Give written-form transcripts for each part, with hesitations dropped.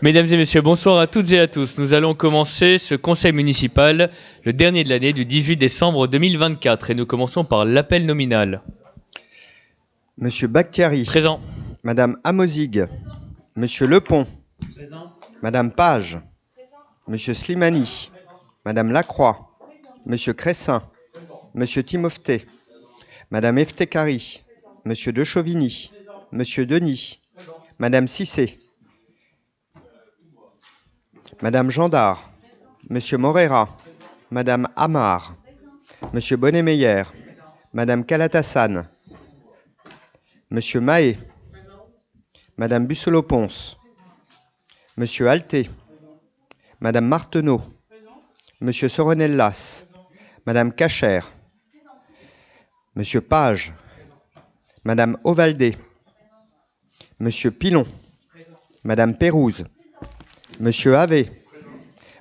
Mesdames et messieurs, bonsoir à toutes et à tous. Nous allons commencer ce conseil municipal, le dernier de l'année, du 18 décembre 2024. Et nous commençons par l'appel nominal. Monsieur Bakhtiari. Présent. Madame Amozig. Monsieur Lepont. Présent. Madame Page. Monsieur Slimani. Madame Lacroix. Monsieur Cressin. Monsieur Timofté. Madame Eftekari. Monsieur De Chauvigny. Monsieur Denis. Madame Cissé. Madame Gendard. Monsieur Morera. Madame Amar. Monsieur Bonnet-Meyer. Madame Calatassane. Monsieur Mahé. Madame Bussolo-Pons. Monsieur Alté. Madame Marteneau. Monsieur Soronellas. Madame Cacher. Monsieur Page. Madame Ovaldé. Monsieur Pilon. Madame Pérouse. Monsieur Havé.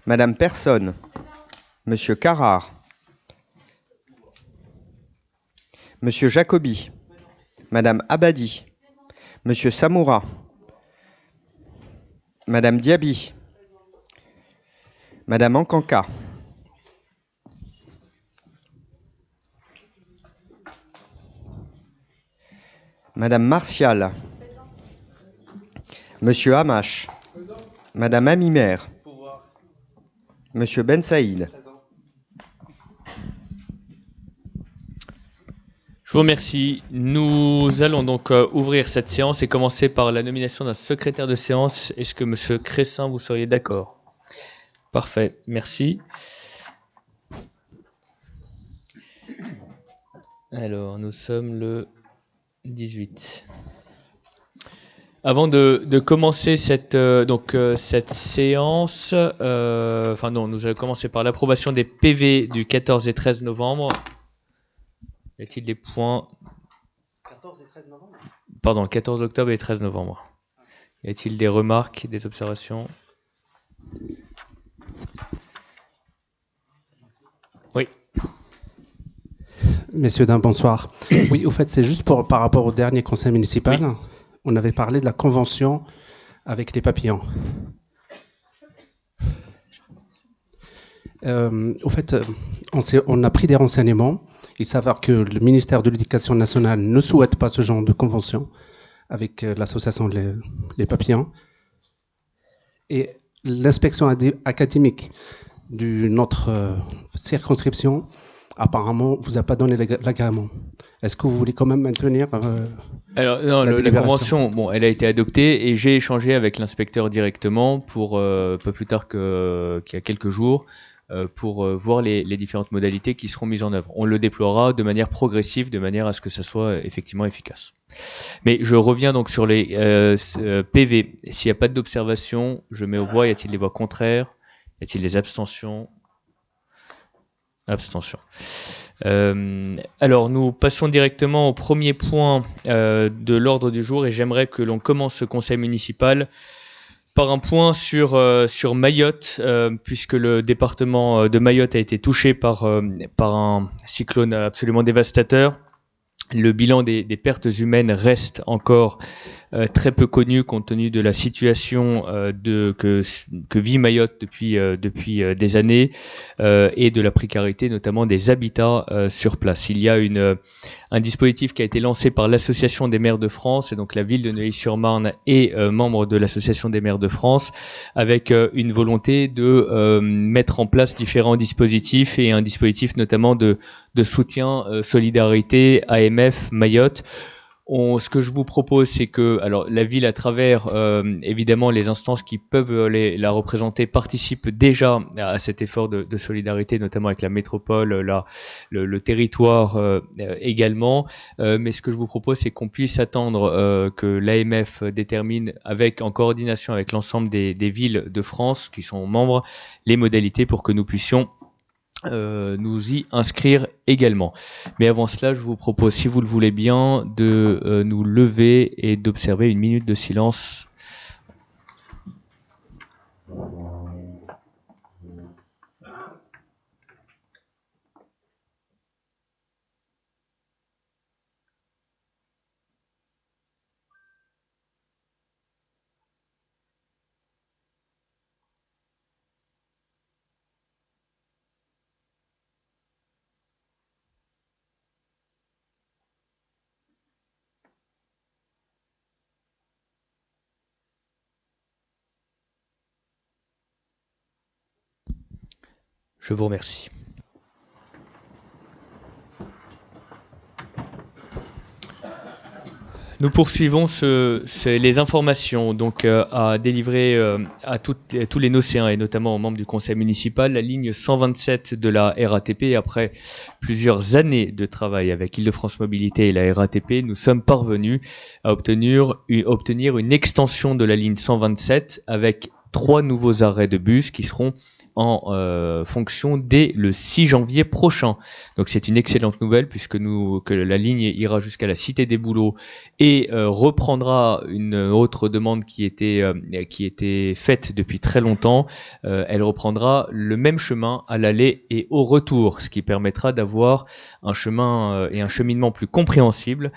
Madame Personne. Monsieur Carrard. Monsieur Jacobi. Madame Abadi. Monsieur Samoura. Madame Diaby. Madame Ankanka. Madame Martial. Monsieur Hamache. Madame Amimer. Monsieur Ben Saïd. Je vous remercie. Nous allons donc ouvrir cette séance et commencer par la nomination d'un secrétaire de séance. Est-ce que monsieur Cressin, vous seriez d'accord? Parfait, merci. Alors, nous sommes le 18. Avant de commencer cette séance, nous allons commencer par l'approbation des PV du 14 et 13 novembre. Y a-t-il des points? 14 et 13 novembre? Pardon, 14 octobre et 13 novembre. Y a-t-il des remarques, des observations? Oui. Messieurs, dames, bonsoir. Oui, au fait, c'est juste par rapport au dernier conseil municipal. Oui. On avait parlé de la convention avec les papillons. Au fait, on a pris des renseignements. Il s'avère que le ministère de l'Éducation nationale ne souhaite pas ce genre de convention avec l'association Les Papillons. Et l'inspection académique de notre circonscription, apparemment, vous a pas donné l'agrément. Est-ce que vous voulez quand même maintenir Alors, non, la convention, bon, elle a été adoptée et j'ai échangé avec l'inspecteur directement pour, pas plus tard qu'il y a quelques jours, pour voir les différentes modalités qui seront mises en œuvre. On le déploiera de manière progressive, de manière à ce que ça soit effectivement efficace. Mais je reviens donc sur les PV. S'il n'y a pas d'observation, je mets aux voix. Y a-t-il des voix contraires? Y a-t-il des abstentions? Abstention. Alors, nous passons directement au premier point de l'ordre du jour et j'aimerais que l'on commence ce conseil municipal par un point sur Mayotte, puisque le département de Mayotte a été touché par un cyclone absolument dévastateur. Le bilan des pertes humaines reste encore très peu connu compte tenu de la situation que vit Mayotte depuis des années et de la précarité notamment des habitats sur place. Il y a un dispositif qui a été lancé par l'Association des maires de France et donc la ville de Neuilly-sur-Marne est membre de l'Association des maires de France avec une volonté de mettre en place différents dispositifs et un dispositif notamment de soutien solidarité AMF Mayotte. Ce que je vous propose, c'est que alors la ville, à travers évidemment les instances qui peuvent la représenter, participe déjà à cet effort de solidarité, notamment avec la métropole, le territoire également. Mais ce que je vous propose, c'est qu'on puisse attendre que l'AMF détermine, en coordination avec l'ensemble des villes de France qui sont membres, les modalités pour que nous puissions nous y inscrire également. Mais avant cela, je vous propose, si vous le voulez bien, de nous lever et d'observer une minute de silence. Je vous remercie. Nous poursuivons les informations donc à délivrer à tous les Nocéens et notamment aux membres du conseil municipal. La ligne 127 de la RATP, après plusieurs années de travail avec Île-de-France Mobilité et la RATP, nous sommes parvenus à obtenir une extension de la ligne 127 avec 3 nouveaux arrêts de bus qui seront en fonction dès le 6 janvier prochain. Donc c'est une excellente nouvelle puisque que la ligne ira jusqu'à la Cité des Bouleaux et reprendra une autre demande qui était faite depuis très longtemps. Elle reprendra le même chemin à l'aller et au retour, ce qui permettra d'avoir un chemin et un cheminement plus compréhensible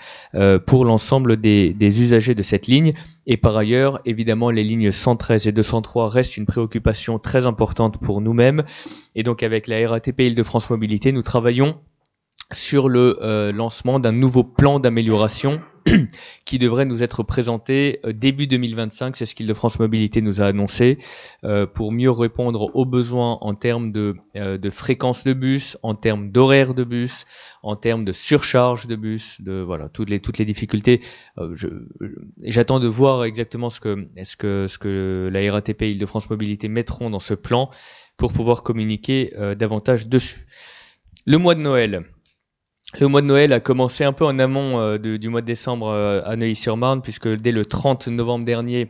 pour l'ensemble des usagers de cette ligne. Et par ailleurs, évidemment, les lignes 113 et 203 restent une préoccupation très importante pour nous-mêmes. Et donc, avec la RATP Île-de-France Mobilité, nous travaillons sur le lancement d'un nouveau plan d'amélioration qui devrait nous être présenté début 2025, c'est ce qu'Île-de-France Mobilité nous a annoncé, pour mieux répondre aux besoins en termes de fréquence de bus, en termes d'horaire de bus, en termes de surcharge de bus, voilà toutes les difficultés. J'attends de voir exactement ce que la RATP Île-de-France Mobilité mettront dans ce plan pour pouvoir communiquer davantage dessus. Le mois de Noël. Le mois de Noël a commencé un peu en amont du mois de décembre à Neuilly-sur-Marne, puisque dès le 30 novembre dernier,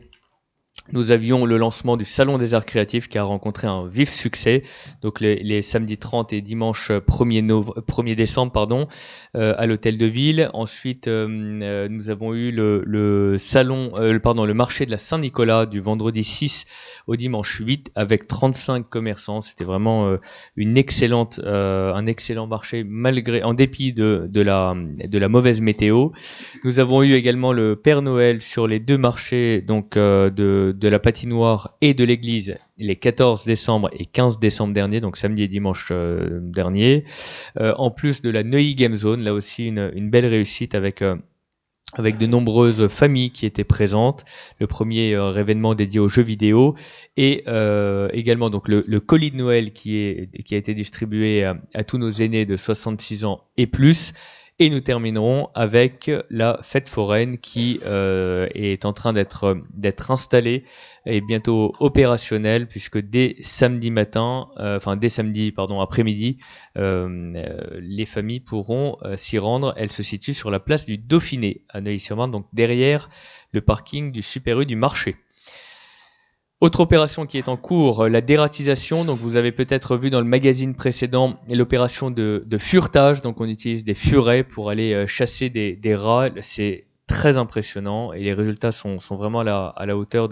nous avions le lancement du Salon des Arts Créatifs qui a rencontré un vif succès. Donc les samedis 30 et dimanche 1er décembre à l'Hôtel de Ville. Ensuite, nous avons eu le marché de la Saint-Nicolas du vendredi 6 au dimanche 8 avec 35 commerçants. C'était vraiment un excellent marché en dépit de la mauvaise météo. Nous avons eu également le Père Noël sur les 2 marchés donc de la patinoire et de l'église les 14 décembre et 15 décembre dernier, donc samedi et dimanche dernier. En plus de la Neuilly Game Zone, là aussi une belle réussite avec de nombreuses familles qui étaient présentes. Le premier événement dédié aux jeux vidéo et également donc le colis de Noël qui a été distribué à tous nos aînés de 66 ans et plus. Et nous terminerons avec la fête foraine qui est en train d'être installée et bientôt opérationnelle puisque dès samedi après-midi, les familles pourront s'y rendre. Elle se situe sur la place du Dauphiné à Neuilly-sur-Marne, donc derrière le parking du Super U du marché. Autre opération qui est en cours, la dératisation. Donc vous avez peut-être vu dans le magazine précédent l'opération de furetage. Donc on utilise des furets pour aller chasser des rats. C'est très impressionnant et les résultats sont vraiment à la hauteur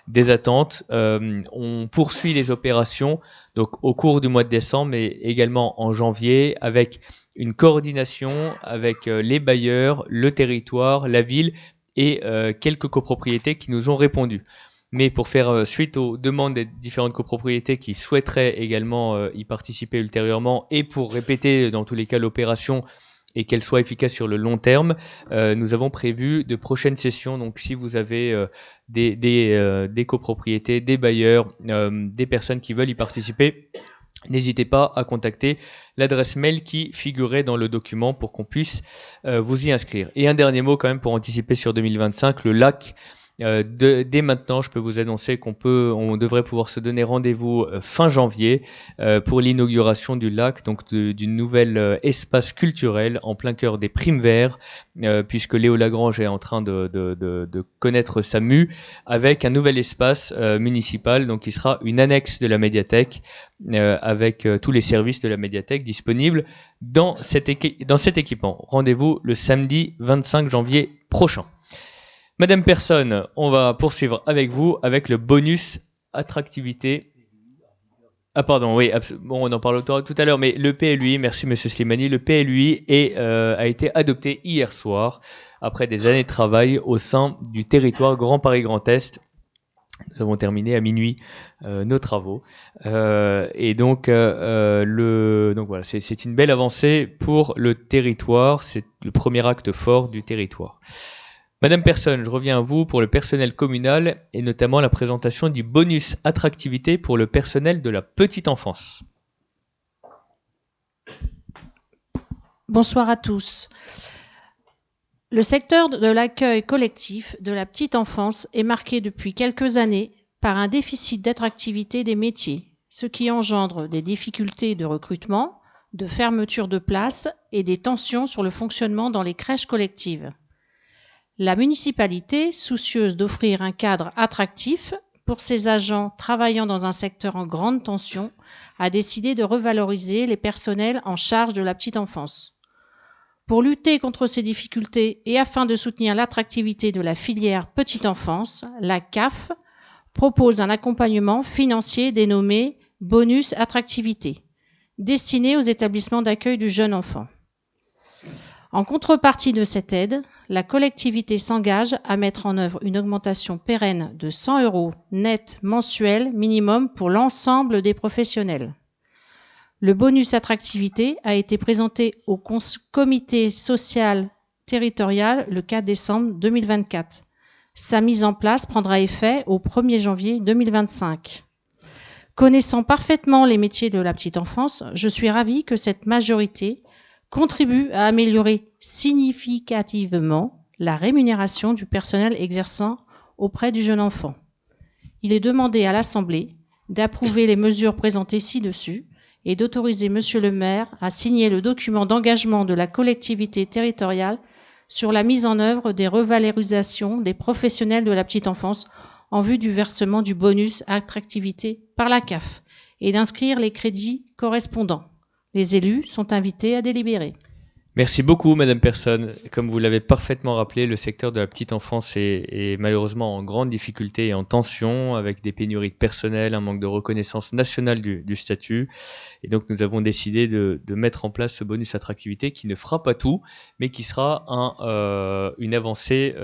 des attentes. On poursuit les opérations donc au cours du mois de décembre mais également en janvier avec une coordination avec les bailleurs, le territoire, la ville et quelques copropriétés qui nous ont répondu. Mais pour faire suite aux demandes des différentes copropriétés qui souhaiteraient également y participer ultérieurement et pour répéter dans tous les cas l'opération et qu'elle soit efficace sur le long terme, nous avons prévu de prochaines sessions. Donc si vous avez des copropriétés, des bailleurs, des personnes qui veulent y participer, n'hésitez pas à contacter l'adresse mail qui figurait dans le document pour qu'on puisse vous y inscrire. Et un dernier mot quand même pour anticiper sur 2025, le lac. Dès maintenant, je peux vous annoncer on devrait pouvoir se donner rendez-vous fin janvier pour l'inauguration du lac, donc d'une nouvelle espace culturel en plein cœur des Primes Verts, puisque Léo Lagrange est en train de connaître sa mue avec un nouvel espace municipal, donc qui sera une annexe de la médiathèque avec tous les services de la médiathèque disponibles dans cet équipement. Rendez-vous le samedi 25 janvier prochain. Madame Personne, on va poursuivre avec vous avec le bonus attractivité. Ah pardon, oui, bon, on en parle tout à l'heure, mais le PLUI, merci Monsieur Slimani, le PLUI a été adopté hier soir après des années de travail au sein du territoire Grand Paris Grand Est. Nous avons terminé à minuit nos travaux et donc voilà, c'est une belle avancée pour le territoire. C'est le premier acte fort du territoire. Madame Personne, je reviens à vous pour le personnel communal et notamment la présentation du bonus attractivité pour le personnel de la petite enfance. Bonsoir à tous. Le secteur de l'accueil collectif de la petite enfance est marqué depuis quelques années par un déficit d'attractivité des métiers, ce qui engendre des difficultés de recrutement, de fermeture de places et des tensions sur le fonctionnement dans les crèches collectives. La municipalité, soucieuse d'offrir un cadre attractif pour ses agents travaillant dans un secteur en grande tension, a décidé de revaloriser les personnels en charge de la petite enfance. Pour lutter contre ces difficultés et afin de soutenir l'attractivité de la filière petite enfance, la CAF propose un accompagnement financier dénommé Bonus Attractivité, destiné aux établissements d'accueil du jeune enfant. En contrepartie de cette aide, la collectivité s'engage à mettre en œuvre une augmentation pérenne de 100 € net mensuel minimum pour l'ensemble des professionnels. Le bonus attractivité a été présenté au comité social territorial le 4 décembre 2024. Sa mise en place prendra effet au 1er janvier 2025. Connaissant parfaitement les métiers de la petite enfance, je suis ravie que cette majorité contribue à améliorer significativement la rémunération du personnel exerçant auprès du jeune enfant. Il est demandé à l'Assemblée d'approuver les mesures présentées ci-dessus et d'autoriser Monsieur le maire à signer le document d'engagement de la collectivité territoriale sur la mise en œuvre des revalorisations des professionnels de la petite enfance en vue du versement du bonus attractivité par la CAF et d'inscrire les crédits correspondants. Les élus sont invités à délibérer. Merci beaucoup, Madame Personne. Comme vous l'avez parfaitement rappelé, le secteur de la petite enfance est malheureusement en grande difficulté et en tension, avec des pénuries de personnel, un manque de reconnaissance nationale du statut. Et donc, nous avons décidé de mettre en place ce bonus attractivité qui ne fera pas tout, mais qui sera une avancée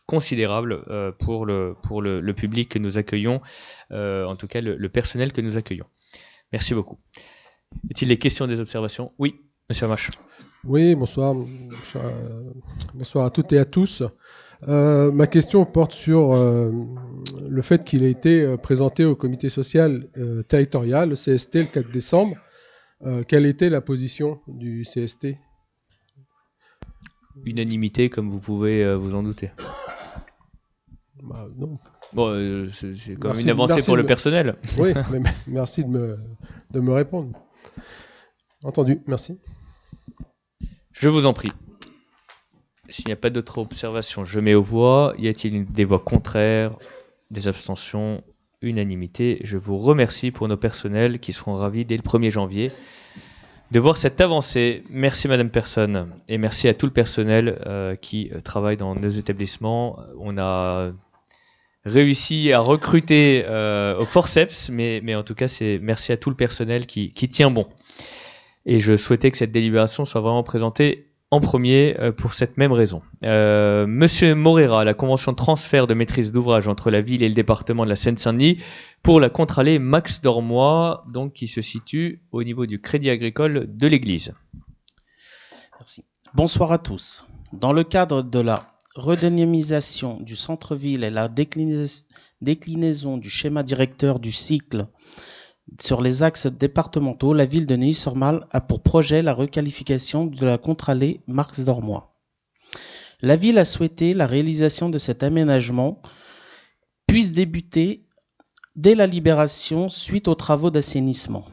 considérable pour le public que nous accueillons, en tout cas le personnel que nous accueillons. Merci beaucoup. Y a-t-il des questions, des observations? Oui, Monsieur Amache. Oui, bonsoir. Bonsoir à toutes et à tous. Ma question porte sur le fait qu'il ait été présenté au comité social territorial, le CST, le 4 décembre. Quelle était la position du CST? Unanimité, comme vous pouvez vous en douter. Bah, non. Bon, c'est quand même une avancée pour le personnel. Oui, mais merci de me répondre. Entendu, merci. Je vous en prie. S'il n'y a pas d'autres observations, je mets aux voix. Y a-t-il des voix contraires, des abstentions? Unanimité. Je vous remercie pour nos personnels qui seront ravis dès le 1er janvier de voir cette avancée. Merci Madame Personne et merci à tout le personnel qui travaille dans nos établissements. On a réussi à recruter au forceps, mais en tout cas, merci à tout le personnel qui tient bon. Et je souhaitais que cette délibération soit vraiment présentée en premier pour cette même raison. Monsieur Moreira, la convention de transfert de maîtrise d'ouvrage entre la ville et le département de la Seine-Saint-Denis pour la contre-allée Max Dormois, donc qui se situe au niveau du Crédit Agricole de l'Église. Merci. Bonsoir à tous. Dans le cadre de la redynamisation du centre-ville et la déclinaison du schéma directeur du cycle sur les axes départementaux, la ville de Neuilly-sur-Marne a pour projet la requalification de la contre-allée Max Dormois. La ville a souhaité la réalisation de cet aménagement puisse débuter dès la libération suite aux travaux d'assainissement.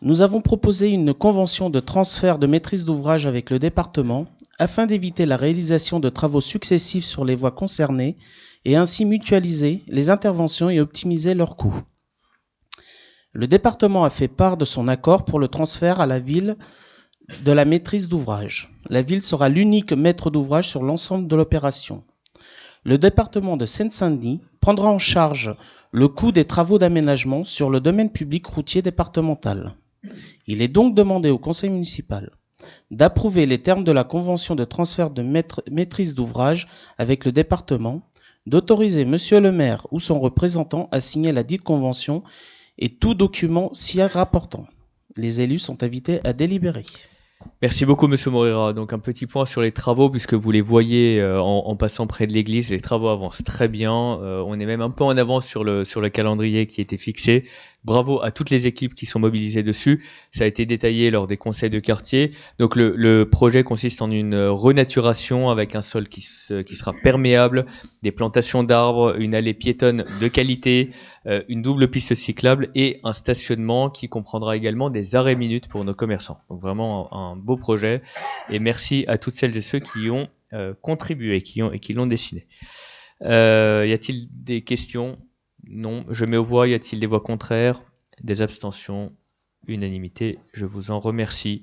Nous avons proposé une convention de transfert de maîtrise d'ouvrage avec le département afin d'éviter la réalisation de travaux successifs sur les voies concernées et ainsi mutualiser les interventions et optimiser leurs coûts. Le département a fait part de son accord pour le transfert à la ville de la maîtrise d'ouvrage. La ville sera l'unique maître d'ouvrage sur l'ensemble de l'opération. Le département de Seine-Saint-Denis prendra en charge le coût des travaux d'aménagement sur le domaine public routier départemental. Il est donc demandé au conseil municipal d'approuver les termes de la convention de transfert de maîtrise d'ouvrage avec le département, d'autoriser monsieur le maire ou son représentant à signer la dite convention et tout document s'y rapportant. Les élus sont invités à délibérer. Merci beaucoup, Monsieur Moreira. Donc un petit point sur les travaux, puisque vous les voyez en passant près de l'église, les travaux avancent très bien. On est même un peu en avance sur le calendrier qui était fixé. bravo à toutes les équipes qui sont mobilisées dessus. Ça a été détaillé lors des conseils de quartier. Donc le projet consiste en une renaturation avec un sol qui sera perméable, des plantations d'arbres, une allée piétonne de qualité, une double piste cyclable et un stationnement qui comprendra également des arrêts minutes pour nos commerçants. Donc vraiment un beau projet. Et merci à toutes celles et ceux qui ont contribué et qui l'ont dessiné. Y a-t-il des questions? Non. Je mets aux voix. Y a-t-il des voix contraires? Des abstentions? Unanimité. Je vous en remercie.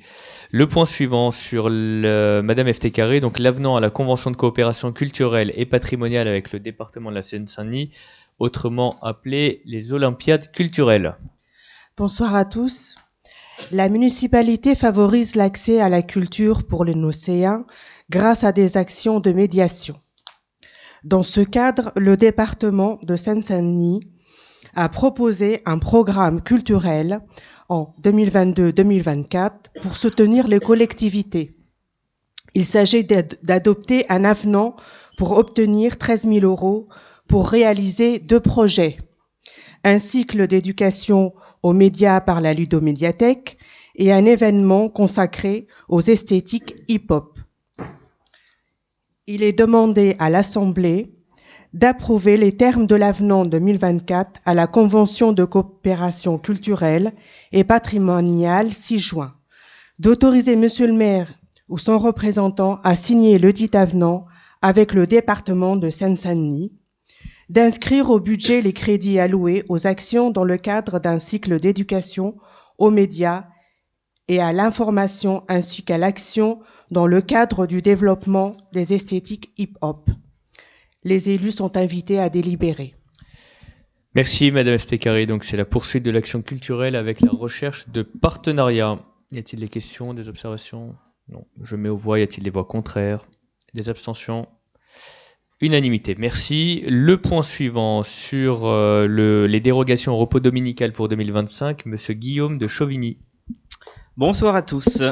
Le point suivant sur Madame FT Carré, donc l'avenant à la convention de coopération culturelle et patrimoniale avec le département de la Seine-Saint-Denis, autrement appelé les Olympiades culturelles. Bonsoir à tous. La municipalité favorise l'accès à la culture pour les Nocéens grâce à des actions de médiation. Dans ce cadre, le département de Seine-Saint-Denis a proposé un programme culturel en 2022-2024 pour soutenir les collectivités. Il s'agit d'adopter un avenant pour obtenir 13 000 € pour réaliser 2 projets. Un cycle d'éducation aux médias par la ludomédiathèque et un événement consacré aux esthétiques hip-hop. Il est demandé à l'Assemblée d'approuver les termes de l'avenant 2024 à la Convention de coopération culturelle et patrimoniale 6 juin, d'autoriser Monsieur le maire ou son représentant à signer le dit avenant avec le département de Seine-Saint-Denis, d'inscrire au budget les crédits alloués aux actions dans le cadre d'un cycle d'éducation aux médias et à l'information ainsi qu'à l'action dans le cadre du développement des esthétiques hip-hop. Les élus sont invités à délibérer. Merci Madame FT Carré. Donc c'est la poursuite de l'action culturelle avec la recherche de partenariats. Y a-t-il des questions, des observations? Non. Je mets aux voix. Y a-t-il des voix contraires? Des abstentions? Unanimité. Merci. Le point suivant sur les dérogations au repos dominical pour 2025, Monsieur Guillaume de Chauvigny. Bonsoir à tous.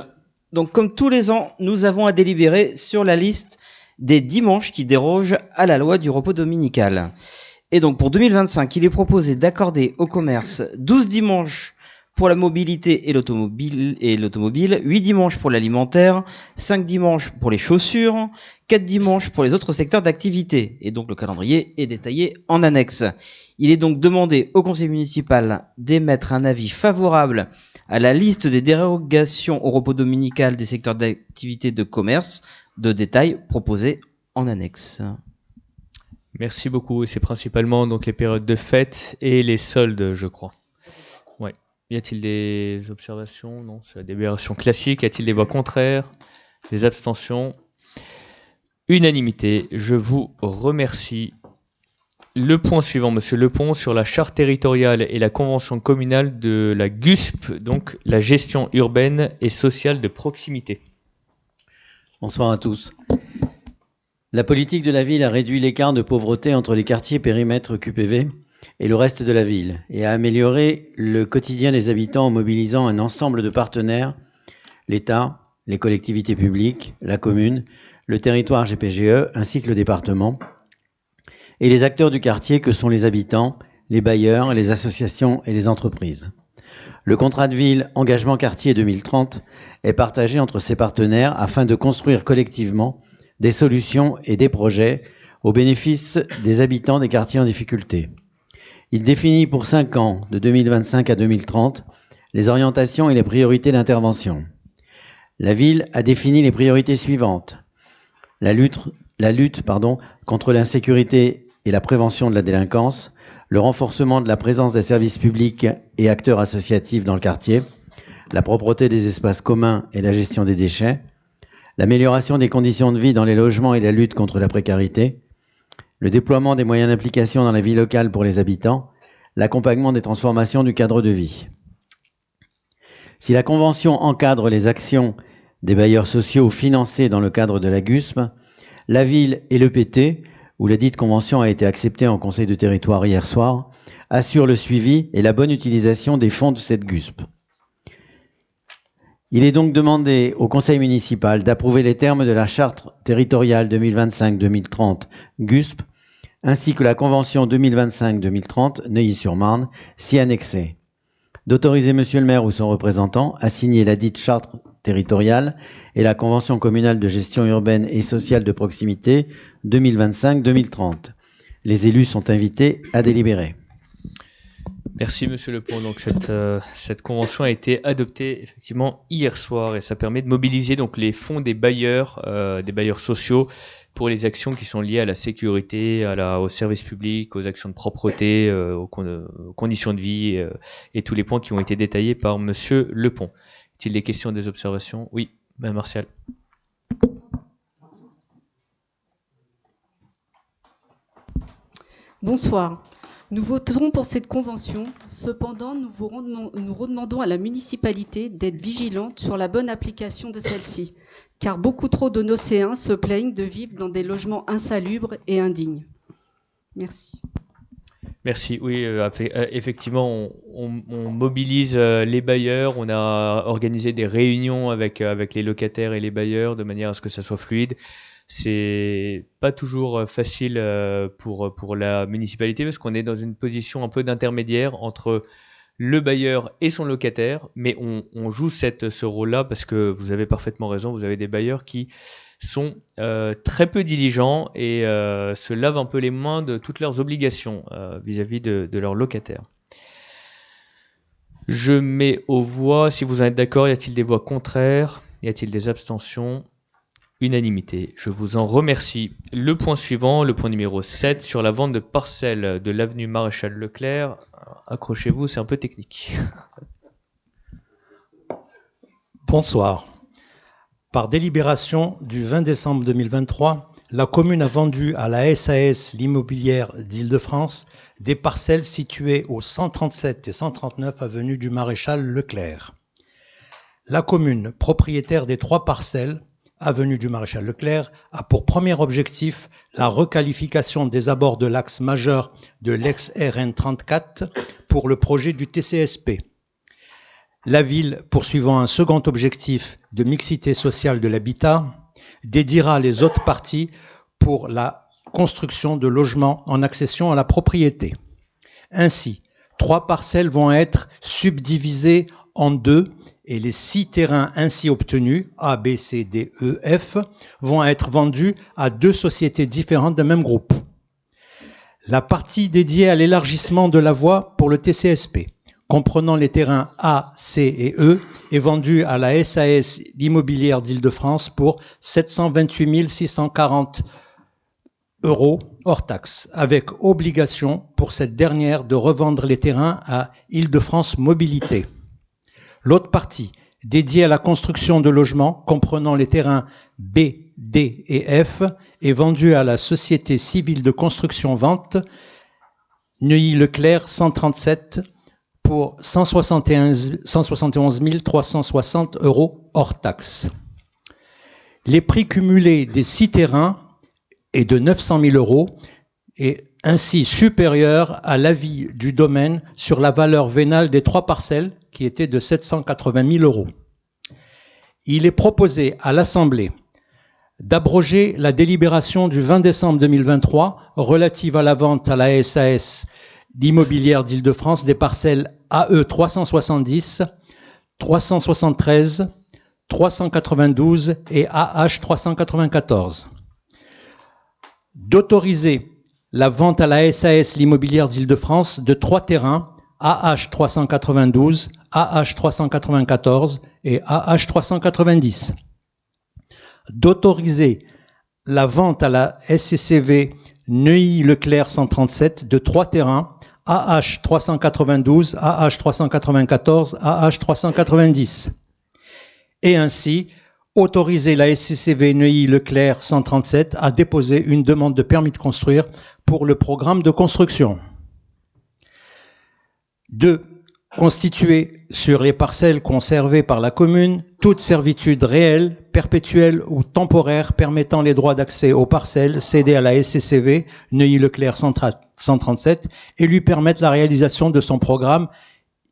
Donc, comme tous les ans, nous avons à délibérer sur la liste des dimanches qui dérogent à la loi du repos dominical. Et donc, pour 2025, il est proposé d'accorder au commerce 12 dimanches pour la mobilité et l'automobile, 8 dimanches pour l'alimentaire, 5 dimanches pour les chaussures, 4 dimanches pour les autres secteurs d'activité. Et donc, le calendrier est détaillé en annexe. Il est donc demandé au conseil municipal d'émettre un avis favorable à la liste des dérogations au repos dominical des secteurs d'activité de commerce de détail proposés en annexe. Merci beaucoup. Et c'est principalement donc les périodes de fête et les soldes, je crois. Ouais. Y a-t-il des observations? Non, c'est la délibération classique. Y a-t-il des voix contraires? Des abstentions? Unanimité. Je vous remercie. Le point suivant, Monsieur Lepont, sur la charte territoriale et la convention communale de la GUSP, donc la gestion urbaine et sociale de proximité. Bonsoir à tous. La politique de la ville a réduit l'écart de pauvreté entre les quartiers périmètre QPV et le reste de la ville et a amélioré le quotidien des habitants en mobilisant un ensemble de partenaires, l'État, les collectivités publiques, la commune, le territoire GPGE ainsi que le département, et les acteurs du quartier que sont les habitants, les bailleurs, les associations et les entreprises. Le contrat de ville Engagement Quartier 2030 est partagé entre ces partenaires afin de construire collectivement des solutions et des projets au bénéfice des habitants des quartiers en difficulté. Il définit pour 5 ans, de 2025 à 2030, les orientations et les priorités d'intervention. La ville a défini les priorités suivantes. La lutte contre l'insécurité et la prévention de la délinquance, le renforcement de la présence des services publics et acteurs associatifs dans le quartier, la propreté des espaces communs et la gestion des déchets, l'amélioration des conditions de vie dans les logements et la lutte contre la précarité, le déploiement des moyens d'implication dans la vie locale pour les habitants, l'accompagnement des transformations du cadre de vie. Si la Convention encadre les actions des bailleurs sociaux financés dans le cadre de la GUSP, la ville et l'EPT, où la dite convention a été acceptée en Conseil de territoire hier soir, assure le suivi et la bonne utilisation des fonds de cette GUSP. Il est donc demandé au Conseil municipal d'approuver les termes de la Charte territoriale 2025-2030 GUSP, ainsi que la Convention 2025-2030 Neuilly-sur-Marne, si annexée. d'autoriser Monsieur le maire ou son représentant à signer la dite charte territoriale et la convention communale de gestion urbaine et sociale de proximité 2025-2030. Les élus sont invités à délibérer. Merci Monsieur Lepont. Donc cette convention a été adoptée effectivement hier soir et ça permet de mobiliser donc les fonds des bailleurs sociaux pour les actions qui sont liées à la sécurité, aux services publics, aux actions de propreté, aux conditions de vie et tous les points qui ont été détaillés par Monsieur Lepont. Est-il des questions, des observations? Oui, Madame Martial. Bonsoir. Nous voterons pour cette convention. Cependant, nous redemandons à la municipalité d'être vigilante sur la bonne application de celle-ci, car beaucoup trop de Nocéens se plaignent de vivre dans des logements insalubres et indignes. Merci. Merci. Oui, effectivement, on mobilise les bailleurs. On a organisé des réunions avec les locataires et les bailleurs de manière à ce que ça soit fluide. C'est pas toujours facile pour la municipalité parce qu'on est dans une position un peu d'intermédiaire entre le bailleur et son locataire, mais on joue ce rôle-là parce que vous avez parfaitement raison, vous avez des bailleurs qui sont très peu diligents et se lavent un peu les mains de toutes leurs obligations vis-à-vis de leurs locataires. Je mets aux voix, si vous en êtes d'accord, y a-t-il des voix contraires? Y a-t-il des abstentions? Unanimité. Je vous en remercie. Le point suivant, le point numéro 7, sur la vente de parcelles de l'avenue Maréchal Leclerc. Accrochez-vous, c'est un peu technique. Bonsoir. Par délibération du 20 décembre 2023, la commune a vendu à la SAS l'immobilière d'Île-de-France des parcelles situées aux 137 et 139 avenue du Maréchal Leclerc. La commune, propriétaire des 3 parcelles, avenue du Maréchal Leclerc, a pour premier objectif la requalification des abords de l'axe majeur de l'ex-RN 34 pour le projet du TCSP. La ville, poursuivant un second objectif de mixité sociale de l'habitat, dédiera les autres parties pour la construction de logements en accession à la propriété. Ainsi, 3 parcelles vont être subdivisées en 2 et les 6 terrains ainsi obtenus, A, B, C, D, E, F, vont être vendus à 2 sociétés différentes d'un même groupe. La partie dédiée à l'élargissement de la voie pour le TCSP, comprenant les terrains A, C et E, est vendue à la SAS l'immobilière d'Île-de-France pour 728 640 € hors taxe, avec obligation pour cette dernière de revendre les terrains à Île-de-France Mobilité. L'autre partie, dédiée à la construction de logements, comprenant les terrains B, D et F, est vendue à la Société civile de construction-vente Neuilly-Leclerc 137 pour 171 360 € hors taxe. Les prix cumulés des 6 terrains est de 900 000 € et ainsi supérieur à l'avis du domaine sur la valeur vénale des 3 parcelles qui était de 780 000 €. Il est proposé à l'Assemblée d'abroger la délibération du 20 décembre 2023 relative à la vente à la SAS d'immobilière d'Île-de-France des parcelles AE 370, 373, 392 et AH 394. D'autoriser la vente à la SAS l'immobilière d'Île-de-France de 3 terrains AH 392, AH 394 et AH 390. D'autoriser la vente à la SCCV Neuilly-Leclerc 137 de 3 terrains AH 392, AH 394, AH 390. Et ainsi, autoriser la SCCV Neuilly-Leclerc 137 à déposer une demande de permis de construire pour le programme de construction. 2. Constituer sur les parcelles conservées par la commune toute servitude réelle, perpétuelle ou temporaire permettant les droits d'accès aux parcelles cédées à la SCCV Neuilly-Leclerc 137 et lui permettre la réalisation de son programme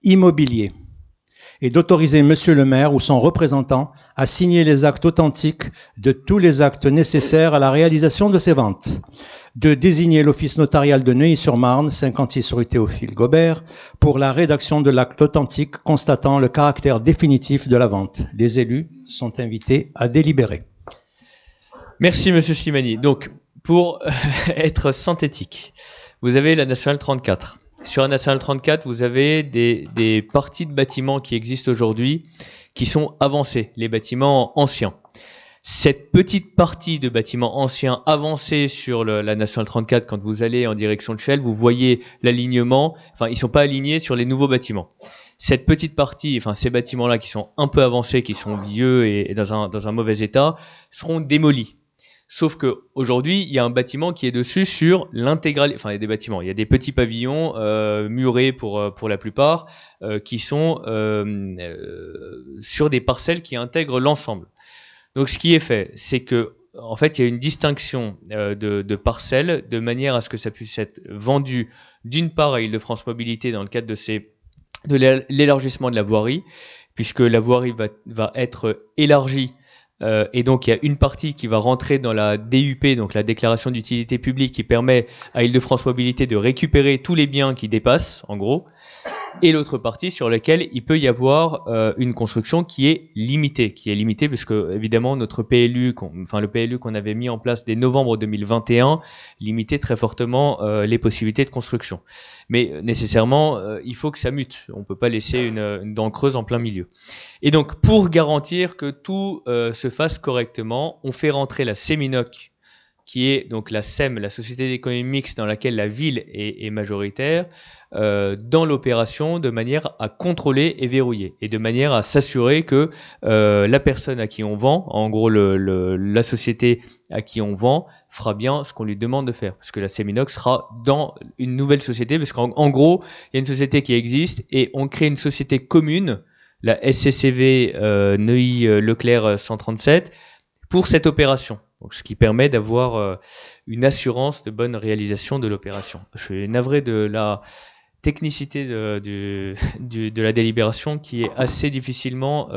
immobilier. et d'autoriser Monsieur le maire ou son représentant à signer les actes authentiques de tous les actes nécessaires à la réalisation de ces ventes. De désigner l'office notarial de Neuilly-sur-Marne, 56 rue Théophile Gobert, pour la rédaction de l'acte authentique constatant le caractère définitif de la vente. Les élus sont invités à délibérer. Merci, Monsieur Slimani. Donc, pour être synthétique, vous avez la Nationale 34. Sur la Nationale 34, vous avez des parties de bâtiments qui existent aujourd'hui qui sont avancées, les bâtiments anciens. Cette petite partie de bâtiments anciens avancés sur la Nationale 34, quand vous allez en direction de Chelles, vous voyez l'alignement, enfin, ils sont pas alignés sur les nouveaux bâtiments. Cette petite partie, enfin, ces bâtiments-là qui sont un peu avancés, qui sont vieux et dans un mauvais état, seront démolis. Sauf que aujourd'hui, il y a un bâtiment qui est dessus sur l'intégralité. Enfin, il y a des bâtiments, il y a des petits pavillons murés pour la plupart, qui sont sur des parcelles qui intègrent l'ensemble. Donc, ce qui est fait, c'est que en fait, il y a une distinction de parcelles de manière à ce que ça puisse être vendu d'une part à Île-de-France Mobilité dans le cadre de l'élargissement de la voirie, puisque la voirie va être élargie. Et donc, il y a une partie qui va rentrer dans la DUP, donc la déclaration d'utilité publique, qui permet à Île-de-France Mobilité de récupérer tous les biens qui dépassent, en gros, et l'autre partie sur laquelle il peut y avoir une construction qui est limitée puisque évidemment notre PLU, le PLU qu'on avait mis en place dès novembre 2021 limitait très fortement les possibilités de construction. Mais nécessairement, il faut que ça mute. On peut pas laisser une dent creuse en plein milieu. Et donc, pour garantir que tout se fasse correctement, on fait rentrer la Séminoc, qui est donc la SEM, la Société d'économie mixte dans laquelle la ville est majoritaire, dans l'opération de manière à contrôler et verrouiller et de manière à s'assurer que la personne à qui on vend, en gros la société à qui on vend, fera bien ce qu'on lui demande de faire. Parce que la Séminoc sera dans une nouvelle société, parce qu'en gros, il y a une société qui existe et on crée une société commune, la SCCV Neuilly-Leclerc 137, pour cette opération. Donc, ce qui permet d'avoir une assurance de bonne réalisation de l'opération. Je suis navré de la technicité de la délibération qui est assez difficilement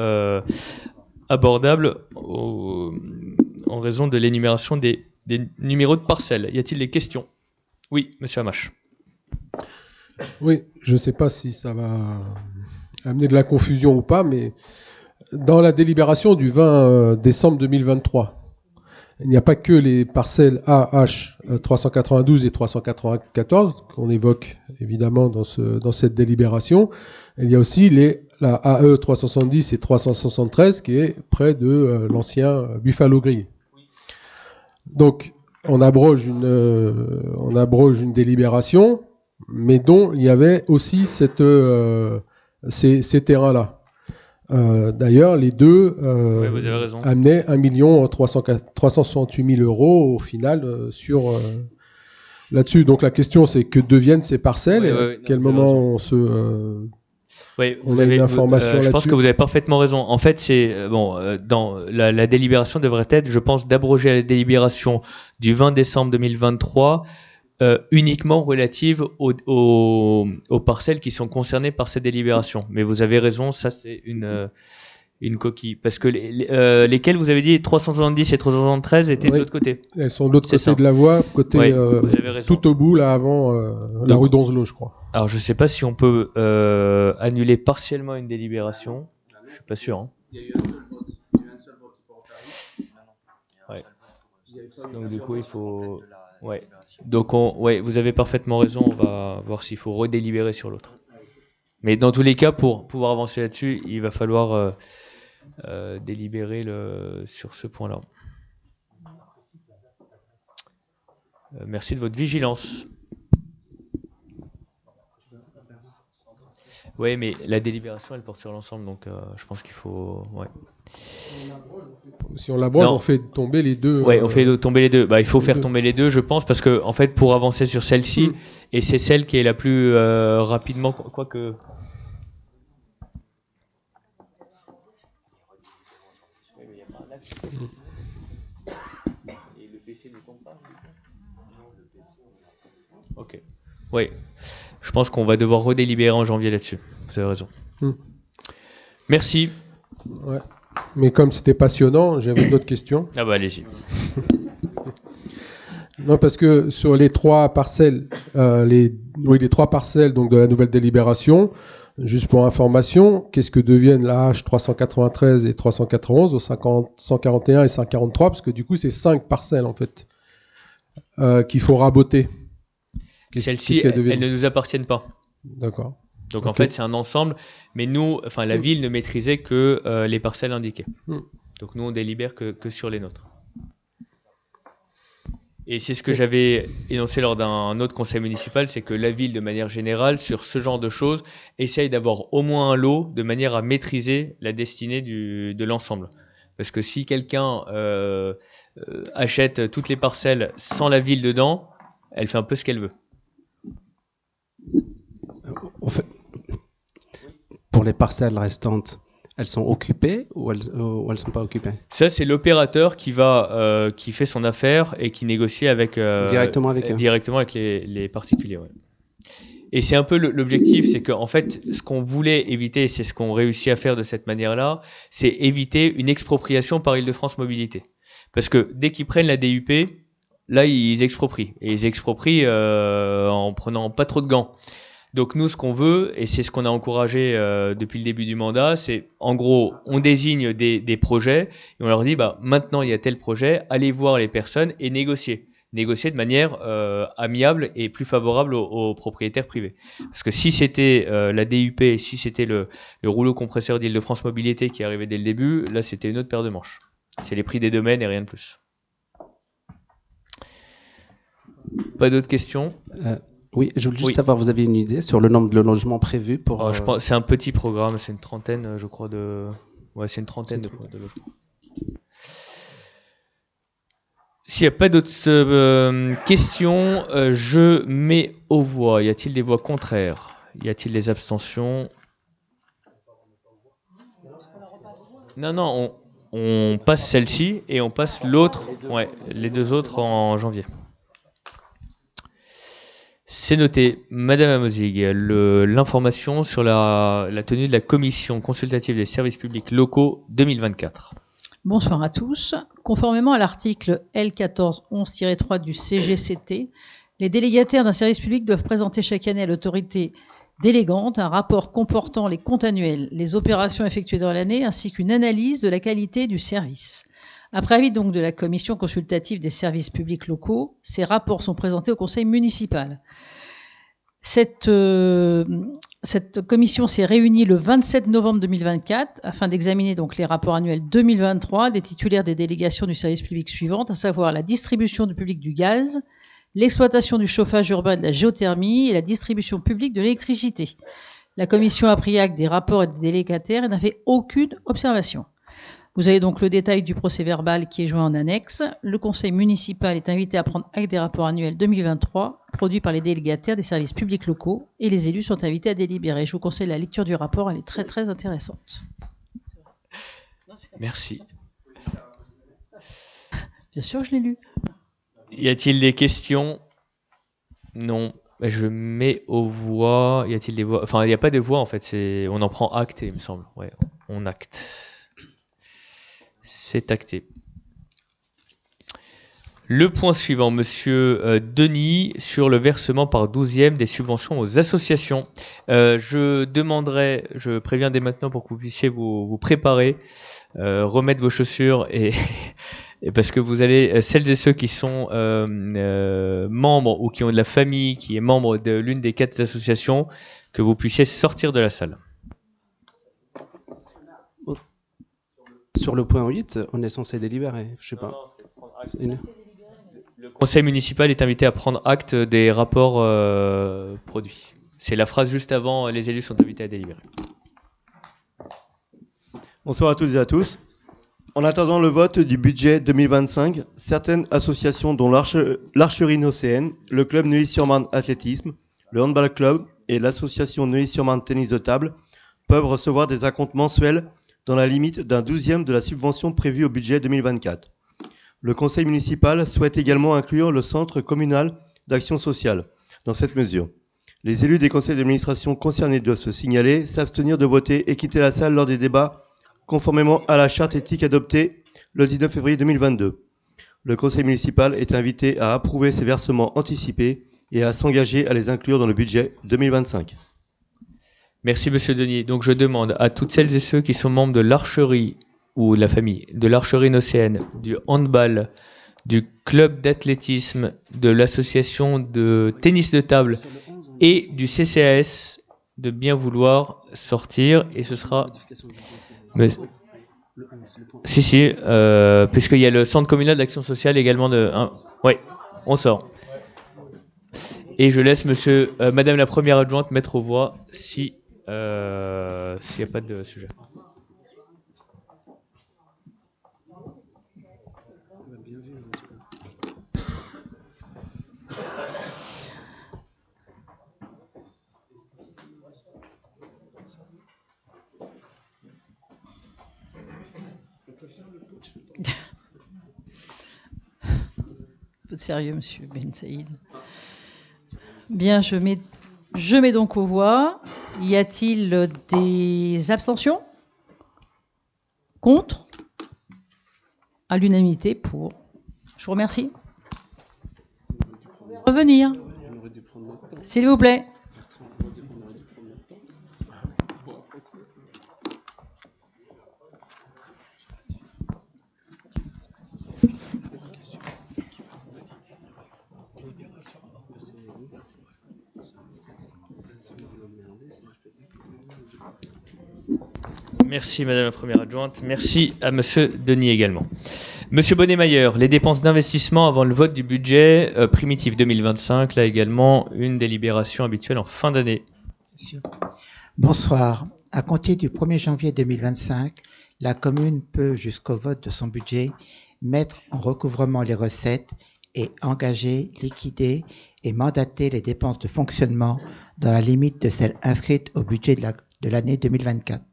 abordable en raison de l'énumération des numéros de parcelles. Y a-t-il des questions? Oui, Monsieur Hamache. Oui, je ne sais pas si ça va amener de la confusion ou pas, mais dans la délibération du 20 décembre 2023, il n'y a pas que les parcelles AH 392 et 394 qu'on évoque évidemment dans cette délibération. Il y a aussi la AE 370 et 373 qui est près de l'ancien Buffalo Grill. Donc on abroge une délibération, mais dont il y avait aussi ces terrains-là. D'ailleurs, les deux vous avez raison, amenaient 1 368 000 euros au final là-dessus. Donc la question, c'est que deviennent ces parcelles et à quel moment on a une information là-dessus. Je pense que vous avez parfaitement raison. En fait, c'est dans la délibération devrait être, je pense, d'abroger la délibération du 20 décembre 2023 uniquement relative aux parcelles qui sont concernées par cette délibération. Mais vous avez raison, ça c'est une coquille. Parce que lesquelles vous avez dit 370 et 373 étaient de l'autre côté. Elles sont de l'autre côté de la voie, côté vous avez raison. tout au bout, là avant la rue d'Onzelot, je crois. Alors je ne sais pas si on peut annuler partiellement une délibération. Je ne suis pas sûr. Hein. Il y a eu un seul vote. Il faut refaire. Ouais. Donc du coup, il faut... Ouais. Donc vous avez parfaitement raison, on va voir s'il faut redélibérer sur l'autre. Mais dans tous les cas, pour pouvoir avancer là-dessus, il va falloir délibérer sur ce point-là. Merci de votre vigilance. Oui, mais la délibération, elle porte sur l'ensemble, donc je pense qu'il faut... Ouais. Si on l'abroge, on fait tomber les deux. Oui, on fait tomber les deux. Il faut faire tomber les deux, je pense, parce que en fait, pour avancer sur celle-ci, et c'est celle qui est la plus rapidement, quoique... Ok. Oui, je pense qu'on va devoir redélibérer en janvier là-dessus. Vous avez raison. Merci. Ouais. Mais comme c'était passionnant, j'avais d'autres questions. Ah bah allez-y. Non, parce que sur les 3 parcelles, les 3 parcelles donc de la nouvelle délibération, juste pour information, qu'est-ce que deviennent la H 393 et 391 au 141 et 143, parce que du coup c'est 5 parcelles en fait qu'il faut raboter. Celles-ci, elles ne nous appartiennent pas. D'accord. Donc en fait c'est un ensemble, mais nous, enfin la ville ne maîtrisait que les parcelles indiquées. Donc nous on délibère que sur les nôtres. Et c'est ce que j'avais énoncé lors d'un autre conseil municipal, c'est que la ville, de manière générale, sur ce genre de choses, essaye d'avoir au moins un lot de manière à maîtriser la destinée de l'ensemble. Parce que si quelqu'un achète toutes les parcelles sans la ville dedans, elle fait un peu ce qu'elle veut. Pour les parcelles restantes, elles sont occupées ou elles sont pas occupées? Ça, c'est l'opérateur qui fait son affaire et qui négocie directement avec les particuliers. Ouais. Et c'est un peu l'objectif, c'est qu'en fait, ce qu'on voulait éviter, c'est ce qu'on réussit à faire de cette manière-là, c'est éviter une expropriation par Île-de-France Mobilité. Parce que dès qu'ils prennent la DUP, là, ils exproprient. Et ils exproprient en prenant pas trop de gants. Donc nous, ce qu'on veut, et c'est ce qu'on a encouragé depuis le début du mandat, c'est en gros, on désigne des projets et on leur dit, bah maintenant il y a tel projet, allez voir les personnes et négocier de manière amiable et plus favorable aux propriétaires privés. Parce que si c'était la DUP, si c'était le rouleau compresseur d'Île-de-France Mobilité qui arrivait dès le début, là c'était une autre paire de manches. C'est les prix des domaines et rien de plus. Pas d'autres questions? Oui, je voulais juste savoir, vous avez une idée sur le nombre de logements prévus pour... Je pense, c'est un petit programme, c'est une trentaine, je crois, c'est une trentaine de logements. S'il n'y a pas d'autres questions, je mets aux voix. Y a-t-il des voix contraires? Y a-t-il des abstentions? Non, on passe celle-ci et on passe l'autre, les 2 autres en janvier. C'est noté. Madame Amozig, l'information sur la tenue de la commission consultative des services publics locaux 2024. Bonsoir à tous. Conformément à l'article L1411-3 du CGCT, les délégataires d'un service public doivent présenter chaque année à l'autorité délégante un rapport comportant les comptes annuels, les opérations effectuées dans l'année, ainsi qu'une analyse de la qualité du service. Après avis donc de la commission consultative des services publics locaux, ces rapports sont présentés au conseil municipal. Cette commission s'est réunie le 27 novembre 2024 afin d'examiner donc les rapports annuels 2023 des titulaires des délégations du service public suivantes, à savoir la distribution du public du gaz, l'exploitation du chauffage urbain et de la géothermie et la distribution publique de l'électricité. La commission a pris acte des rapports et des délégataires et n'a fait aucune observation. Vous avez donc le détail du procès-verbal qui est joint en annexe. Le conseil municipal est invité à prendre acte des rapports annuels 2023 produits par les délégataires des services publics locaux et les élus sont invités à délibérer. Je vous conseille la lecture du rapport, elle est très très intéressante. Merci. Bien sûr, je l'ai lu. Y a-t-il des questions? Non. Je mets aux voix. Y a-t-il des voix? Enfin, il n'y a pas de voix en fait. On en prend acte, il me semble. Ouais, on acte. C'est acté. Le point suivant, monsieur Denis, sur le versement par 12e des subventions aux associations. Je préviens dès maintenant pour que vous puissiez vous préparer, remettre vos chaussures et parce que vous allez, celles et ceux qui sont membres ou qui ont de la famille, qui est membre de l'une des 4 associations, que vous puissiez sortir de la salle. Sur le point 8, on est censé délibérer, je sais pas. Le conseil municipal est invité à prendre acte des rapports produits. C'est la phrase juste avant, les élus sont invités à délibérer. Bonsoir à toutes et à tous. En attendant le vote du budget 2025, certaines associations dont l'Archerie Nocéenne, le club Neuilly-sur-Marne Athlétisme, le Handball Club et l'association Neuilly-sur-Marne Tennis de Table peuvent recevoir des acomptes mensuels dans la limite d'un 12e de la subvention prévue au budget 2024. Le conseil municipal souhaite également inclure le centre communal d'action sociale dans cette mesure. Les élus des conseils d'administration concernés doivent se signaler, s'abstenir de voter et quitter la salle lors des débats, conformément à la charte éthique adoptée le 19 février 2022. Le conseil municipal est invité à approuver ces versements anticipés et à s'engager à les inclure dans le budget 2025. Merci Monsieur Denier. Donc je demande à toutes celles et ceux qui sont membres de l'archerie ou de la famille, de l'archerie nocéenne, du handball, du club d'athlétisme, de l'association de tennis de table et du CCAS de bien vouloir sortir et ce sera... Mais... Si, puisqu'il y a le centre communal d'action sociale également de... Oui, on sort. Et je laisse Madame la première adjointe mettre aux voix s'il n'y a pas de sujet. Un peu de sérieux, monsieur Ben Saïd. Bien, je mets donc aux voix. Y a-t-il des abstentions? Contre? À l'unanimité pour. Je vous remercie. Revenir. S'il vous plaît. Merci Madame la Première Adjointe. Merci à Monsieur Denis également. Monsieur Bonnet-Mailleur, les dépenses d'investissement avant le vote du budget primitif 2025, là également une délibération habituelle en fin d'année. Bonsoir. À compter du 1er janvier 2025, la commune peut, jusqu'au vote de son budget, mettre en recouvrement les recettes et engager, liquider et mandater les dépenses de fonctionnement dans la limite de celles inscrites au budget de l'année 2024.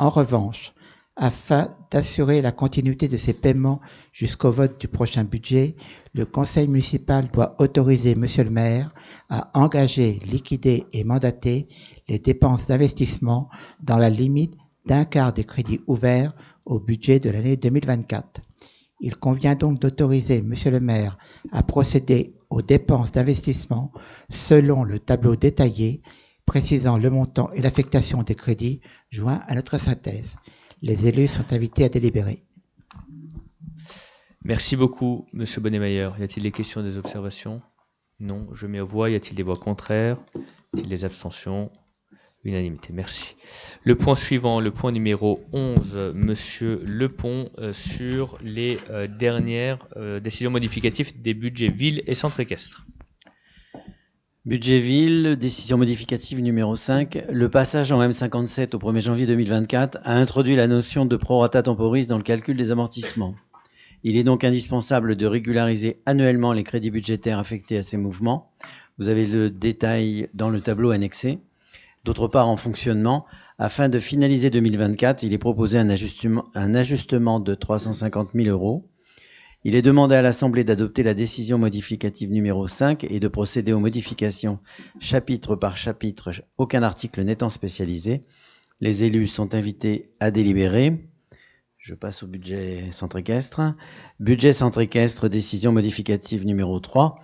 En revanche, afin d'assurer la continuité de ces paiements jusqu'au vote du prochain budget, le conseil municipal doit autoriser Monsieur le maire à engager, liquider et mandater les dépenses d'investissement dans la limite d'un quart des crédits ouverts au budget de l'année 2024. Il convient donc d'autoriser Monsieur le maire à procéder aux dépenses d'investissement selon le tableau détaillé précisant le montant et l'affectation des crédits joints à notre synthèse. Les élus sont invités à délibérer. Merci beaucoup, Monsieur Bonnet-Mailleur. Y a-t-il des questions, des observations? Non. Je mets aux voix. Y a-t-il des voix contraires? Y a-t-il des abstentions? Unanimité. Merci. Le point suivant, le point numéro 11, Monsieur Lepont, sur les dernières décisions modificatives des budgets villes et centres équestres. Budget ville, décision modificative numéro 5. Le passage en M57 au 1er janvier 2024 a introduit la notion de prorata temporis dans le calcul des amortissements. Il est donc indispensable de régulariser annuellement les crédits budgétaires affectés à ces mouvements. Vous avez le détail dans le tableau annexé. D'autre part, en fonctionnement, afin de finaliser 2024, il est proposé un ajustement de 350 000 €. Il est demandé à l'Assemblée d'adopter la décision modificative numéro 5 et de procéder aux modifications chapitre par chapitre, aucun article n'étant spécialisé. Les élus sont invités à délibérer. Je passe au budget centre équestre. Budget centre équestre, décision modificative numéro 3.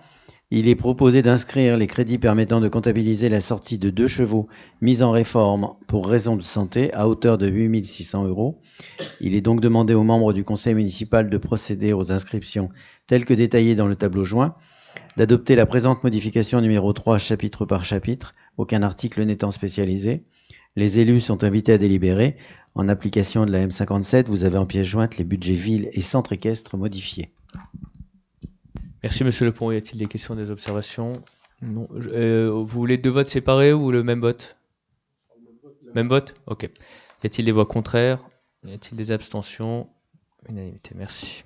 Il est proposé d'inscrire les crédits permettant de comptabiliser la sortie de 2 chevaux mis en réforme pour raison de santé à hauteur de 8 600 €. Il est donc demandé aux membres du conseil municipal de procéder aux inscriptions telles que détaillées dans le tableau joint, d'adopter la présente modification numéro 3 chapitre par chapitre, aucun article n'étant spécialisé. Les élus sont invités à délibérer. En application de la M57, vous avez en pièce jointe les budgets villes et centres équestres modifiés. Merci Monsieur Lepont. Y a-t-il des questions, des observations? Non. Vous voulez 2 votes séparés ou le même vote? Même vote? Ok. Y a-t-il des voix contraires? Y a-t-il des abstentions? Unanimité. Merci.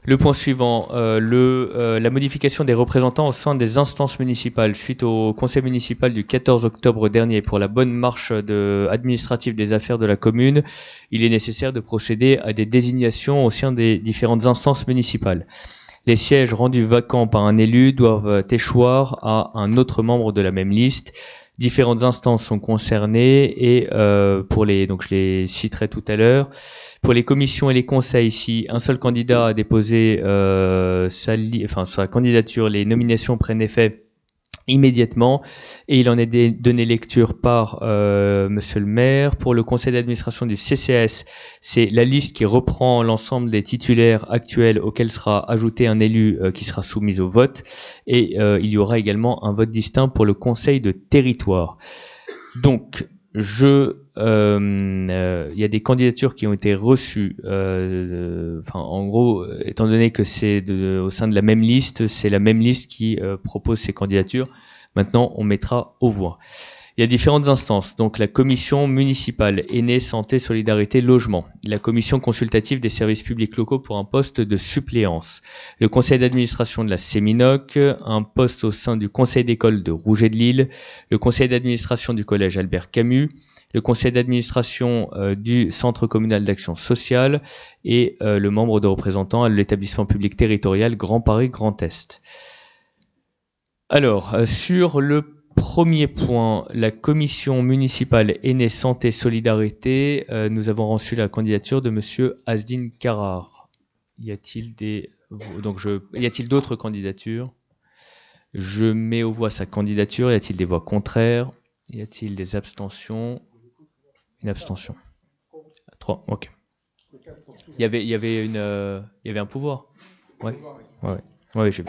Le point suivant, la modification des représentants au sein des instances municipales. Suite au conseil municipal du 14 octobre dernier pour la bonne marche administrative des affaires de la commune, il est nécessaire de procéder à des désignations au sein des différentes instances municipales. Les sièges rendus vacants par un élu doivent échoir à un autre membre de la même liste. Différentes instances sont concernées et donc je les citerai tout à l'heure. Pour les commissions et les conseils, si un seul candidat a déposé sa candidature, les nominations prennent effet immédiatement et il en est donné lecture par monsieur le maire. Pour le conseil d'administration du CCAS, c'est la liste qui reprend l'ensemble des titulaires actuels auxquels sera ajouté un élu qui sera soumis au vote et il y aura également un vote distinct pour le conseil de territoire. Donc il y a des candidatures qui ont été reçues. En gros, étant donné que c'est au sein de la même liste, c'est la même liste qui propose ces candidatures. Maintenant, on mettra aux voix. Il y a différentes instances. Donc, la commission municipale aînés, santé, solidarité, logement. La commission consultative des services publics locaux pour un poste de suppléance. Le conseil d'administration de la Séminoc, un poste au sein du conseil d'école de Rouget-de-Lille. Le conseil d'administration du collège Albert Camus. Le conseil d'administration du Centre communal d'action sociale et le membre de représentant à l'établissement public territorial Grand Paris Grand Est. Alors, sur le premier point, la commission municipale aînés, santé, solidarité, nous avons reçu la candidature de monsieur Asdin Karar. Y a-t-il d'autres candidatures? Je mets aux voix sa candidature. Y a-t-il des voix contraires? Y a-t-il des abstentions? Une abstention. 3, ok. Il y avait un pouvoir. Ouais, j'ai vu.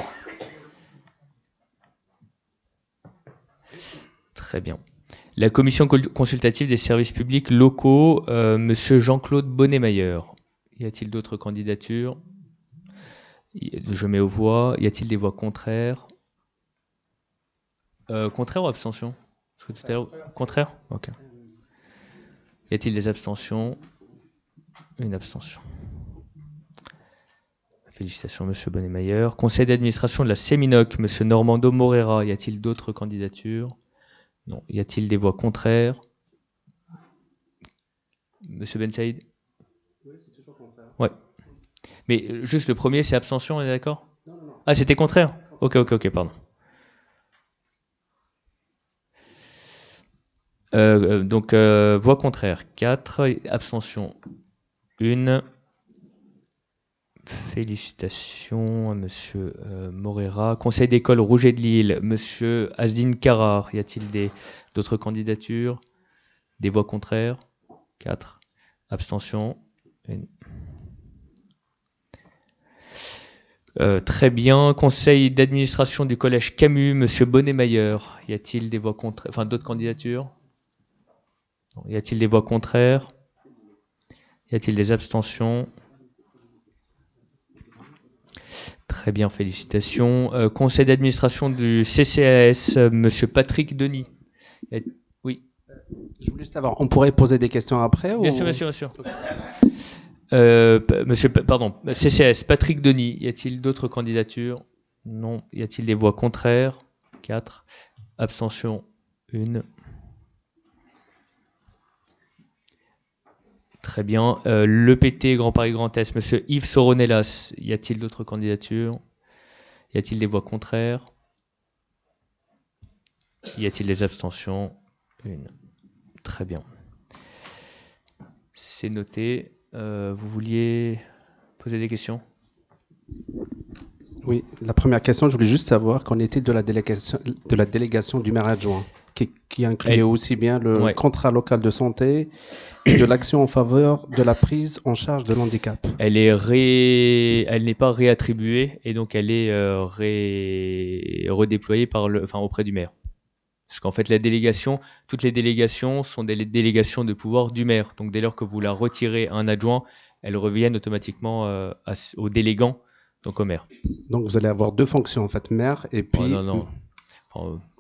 Très bien. La commission consultative des services publics locaux, monsieur Jean-Claude Bonnet-Mayer. Y a-t-il d'autres candidatures? Je mets aux voix. Y a-t-il des voix contraires? Contraire ou abstention? Parce que tout à l'heure, contraire? Ok. Y a-t-il des abstentions? Une abstention. Félicitations, monsieur Bonnet-Mayer. Conseil d'administration de la Séminoc, monsieur Normando Morera. Y a-t-il d'autres candidatures? Non. Y a-t-il des voix contraires? Monsieur Ben Saïd? Oui, c'est toujours contraire. Ouais. Mais juste le premier, c'est abstention, on est d'accord? Non. Ah, c'était contraire? Ok, pardon. Voix contraire 4, abstention 1. Félicitations à monsieur Morera. Conseil d'école Rouget-de-Lille, monsieur Asdin Karar. Y a-t-il d'autres candidatures? Des voix contraires? 4. Abstention 1. Très bien. Conseil d'administration du collège Camus, monsieur Bonnet-Mayer. Y a-t-il des voix contraires? Enfin, d'autres candidatures? Y a-t-il des voix contraires? Y a-t-il des abstentions? Très bien, félicitations. Conseil d'administration du CCAS, monsieur Patrick Denis. Oui. Je voulais savoir, on pourrait poser des questions après ou... Bien sûr. CCAS, Patrick Denis. Y a-t-il d'autres candidatures? Non. Y a-t-il des voix contraires? 4. Abstention 1. Très bien. L'EPT Grand Paris Grand Est, monsieur Yves Soronellas. Y a-t-il d'autres candidatures? Y a-t-il des voix contraires? Y a-t-il des abstentions? 1. Très bien. C'est noté. Vous vouliez poser des questions? Oui, la première question, je voulais juste savoir qu'en était de la délégation du maire adjoint, qui incluait aussi bien le contrat local de santé et de l'action en faveur de la prise en charge de l'handicap. Elle n'est pas réattribuée et donc elle est redéployée auprès du maire. Parce qu'en fait, toutes les délégations sont des délégations de pouvoir du maire. Donc dès lors que vous la retirez à un adjoint, elles reviennent automatiquement au délégant, donc au maire. Donc vous allez avoir 2 fonctions en fait, maire et puis... non.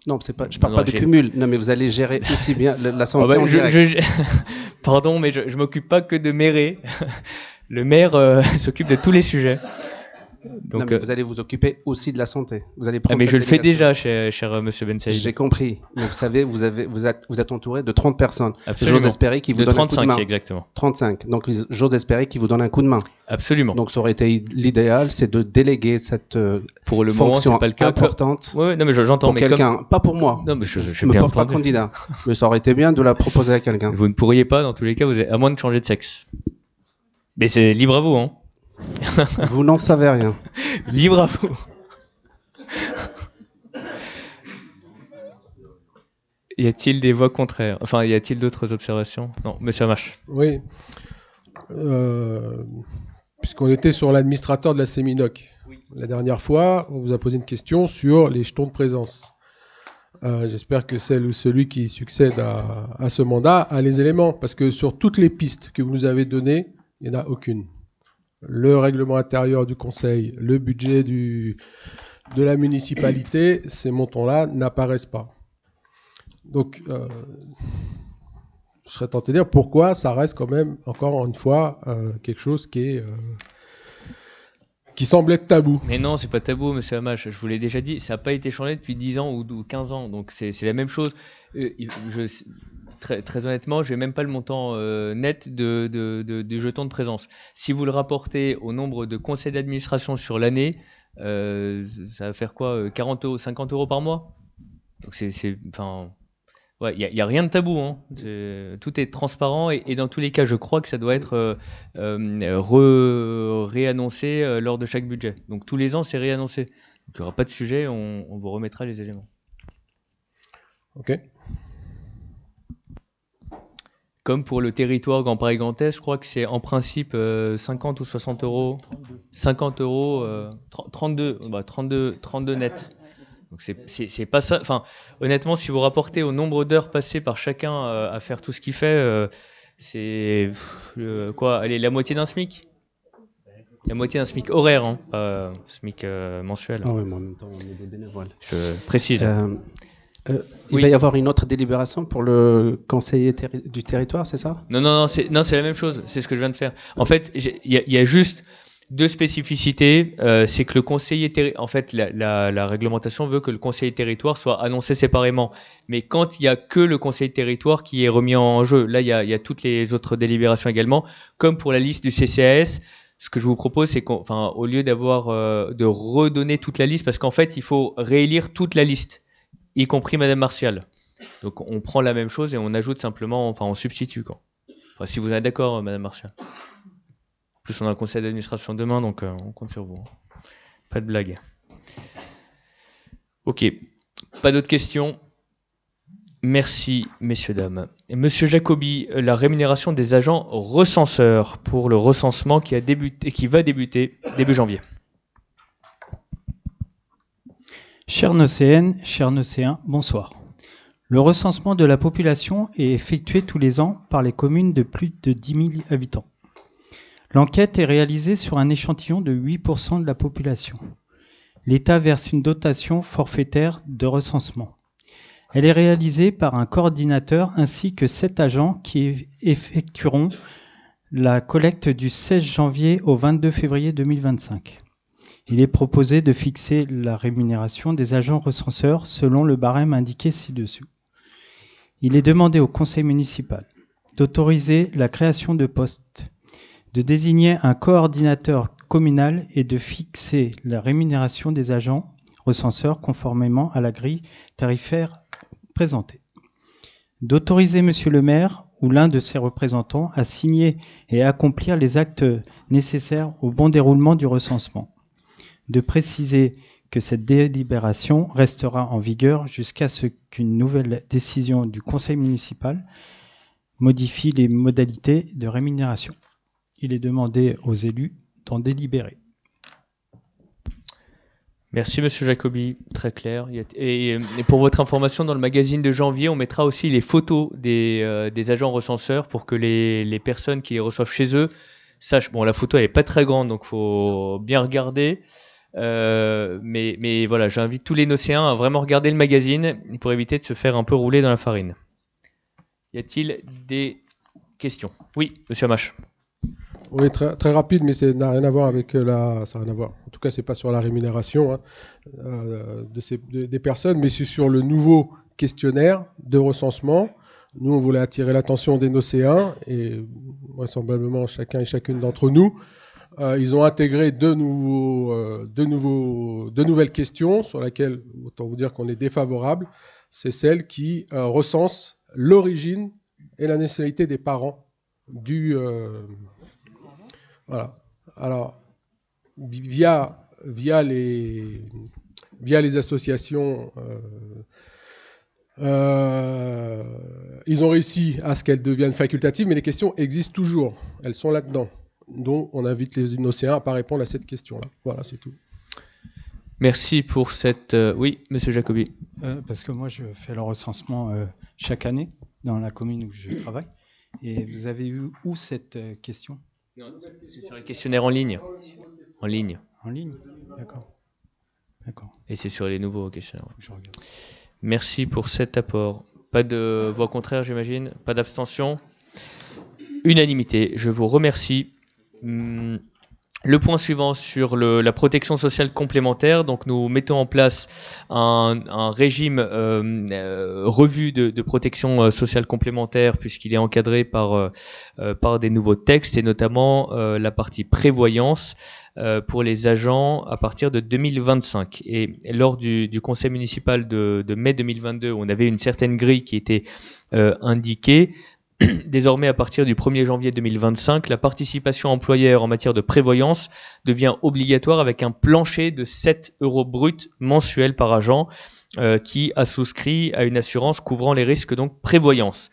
Non, c'est pas, je parle pas de cumul. Non, mais vous allez gérer aussi bien la santé en direct. Pardon, mais je m'occupe pas que de mairer. Le maire s'occupe de tous les sujets. Non, mais vous allez vous occuper aussi de la santé. Vous allez prendre mais cette je le fais délégation. déjà, cher monsieur Ben Saïd. J'ai compris. Mais vous savez, vous êtes entouré de 30 personnes. Absolument. J'ose espérer qu'ils vous De donnent un coup de 35, main. exactement. 35. Donc, j'ose espérer qu'ils vous donnent un coup de main. Absolument. Donc, ça aurait été l'idéal, c'est de déléguer cette pour le moment, fonction c'est pas le cas. importante. Ouais, non, mais j'entends. Pour mais quelqu'un, pas pour moi. Non, mais je me bien porte pas entendu. candidat. Mais ça aurait été bien de la proposer à quelqu'un. Vous ne pourriez pas, dans tous les cas, à moins de changer de sexe. Mais c'est libre à vous, hein. Vous n'en savez rien. Libre à vous. Y a-t-il des voix contraires? Enfin, y a-t-il d'autres observations? Non, monsieur Amache. Oui. Puisqu'on était sur l'administrateur de la Séminoc. Oui. La dernière fois, on vous a posé une question sur les jetons de présence. J'espère que celle ou celui qui succède à ce mandat a les éléments, parce que sur toutes les pistes que vous nous avez données, il n'y en a aucune. Le règlement intérieur du conseil, le budget de la municipalité, ces montants-là n'apparaissent pas. Donc, je serais tenté de dire pourquoi ça reste quand même, encore une fois, quelque chose qui semble être tabou. Mais non, c'est pas tabou, monsieur Amache. Je vous l'ai déjà dit, ça n'a pas été changé depuis 10 ans ou 15 ans. Donc, c'est la même chose. Très honnêtement, je n'ai même pas le montant net de jetons de présence. Si vous le rapportez au nombre de conseils d'administration sur l'année, ça va faire quoi, 40 euros, 50 euros par mois? Donc ouais, il n'y a rien de tabou, hein. Tout est transparent et dans tous les cas, je crois que ça doit être réannoncé lors de chaque budget. Donc tous les ans, c'est réannoncé. Donc, il n'y aura pas de sujet, on vous remettra les éléments. Ok. Comme pour le territoire Grand Paris Grand Est, je crois que c'est en principe 50 ou 60 euros. 50 euros, 32 net. Donc c'est pas ça. Enfin, honnêtement, si vous rapportez au nombre d'heures passées par chacun à faire tout ce qu'il fait, c'est quoi? Allez, la moitié d'un SMIC. La moitié d'un SMIC horaire, hein, pas SMIC mensuel. Ah oui, mais en même temps, on est des bénévoles. Je précise. Il va y avoir une autre délibération pour le conseiller du territoire, c'est ça? Non, c'est la même chose. C'est ce que je viens de faire. En fait, il y a juste deux spécificités. C'est que le conseiller en fait, la réglementation veut que le conseiller territoire soit annoncé séparément. Mais quand il y a que le conseiller territoire qui est remis en jeu, là, il y a toutes les autres délibérations également. Comme pour la liste du CCAS, ce que je vous propose, c'est au lieu de redonner toute la liste, parce qu'en fait, il faut réélire toute la liste, y compris Madame Martial. Donc, on prend la même chose et on ajoute simplement, on substitue, quoi. Enfin, si vous êtes d'accord, Madame Martial. En plus, on a un conseil d'administration demain, donc on compte sur vous. Pas de blague. Ok. Pas d'autres questions? Merci, messieurs, dames. Monsieur Jacobi, la rémunération des agents recenseurs pour le recensement qui va débuter début janvier. Chers Nocéennes, chers Nocéens, bonsoir. Le recensement de la population est effectué tous les ans par les communes de plus de 10 000 habitants. L'enquête est réalisée sur un échantillon de 8% de la population. L'État verse une dotation forfaitaire de recensement. Elle est réalisée par un coordinateur ainsi que 7 agents qui effectueront la collecte du 16 janvier au 22 février 2025. Il est proposé de fixer la rémunération des agents recenseurs selon le barème indiqué ci-dessous. Il est demandé au conseil municipal d'autoriser la création de postes, de désigner un coordinateur communal et de fixer la rémunération des agents recenseurs conformément à la grille tarifaire présentée. D'autoriser Monsieur le maire ou l'un de ses représentants à signer et à accomplir les actes nécessaires au bon déroulement du recensement. De préciser que cette délibération restera en vigueur jusqu'à ce qu'une nouvelle décision du conseil municipal modifie les modalités de rémunération. Il est demandé aux élus d'en délibérer. Merci Monsieur Jacobi, très clair. Et pour votre information, dans le magazine de janvier, on mettra aussi les photos des agents recenseurs pour que les personnes qui les reçoivent chez eux sachent. Bon, la photo elle est pas très grande, donc faut bien regarder. Mais voilà, j'invite tous les Nocéens à vraiment regarder le magazine pour éviter de se faire un peu rouler dans la farine. Y a-t-il des questions? Oui, Monsieur Amache. Oui, très, très rapide, mais ça n'a rien à voir avec ça n'a rien à voir. En tout tout cas, c'est pas sur la rémunération des personnes, mais c'est sur le nouveau questionnaire de recensement. Nous, on voulait attirer l'attention des Nocéens, et vraisemblablement chacun et chacune d'entre nous. Ils ont intégré deux nouvelles questions sur lesquelles, autant vous dire qu'on est défavorable. C'est celle qui recense l'origine et la nationalité des parents du... voilà. Alors, via les associations, ils ont réussi à ce qu'elles deviennent facultatives, mais les questions existent toujours. Elles sont là-dedans. Donc, on invite les Nocéens à ne pas répondre à cette question-là. Voilà, c'est tout. Merci pour cette... Oui, Monsieur Jacobi. Parce que moi, je fais le recensement chaque année dans la commune où je travaille. Et vous avez eu où cette question? C'est sur les questionnaires en ligne. En ligne. En ligne, d'accord. Et c'est sur les nouveaux questionnaires. Merci pour cet apport. Pas de voix contraire, j'imagine. Pas d'abstention. Unanimité. Je vous remercie. Le point suivant sur la protection sociale complémentaire. Donc, nous mettons en place un régime revu de protection sociale complémentaire, puisqu'il est encadré par des nouveaux textes, et notamment la partie prévoyance pour les agents à partir de 2025. Et lors du conseil municipal de mai 2022, on avait une certaine grille qui était indiquée. Désormais, à partir du 1er janvier 2025, la participation employeur en matière de prévoyance devient obligatoire avec un plancher de 7 € brut mensuels par agent qui a souscrit à une assurance couvrant les risques, donc prévoyance.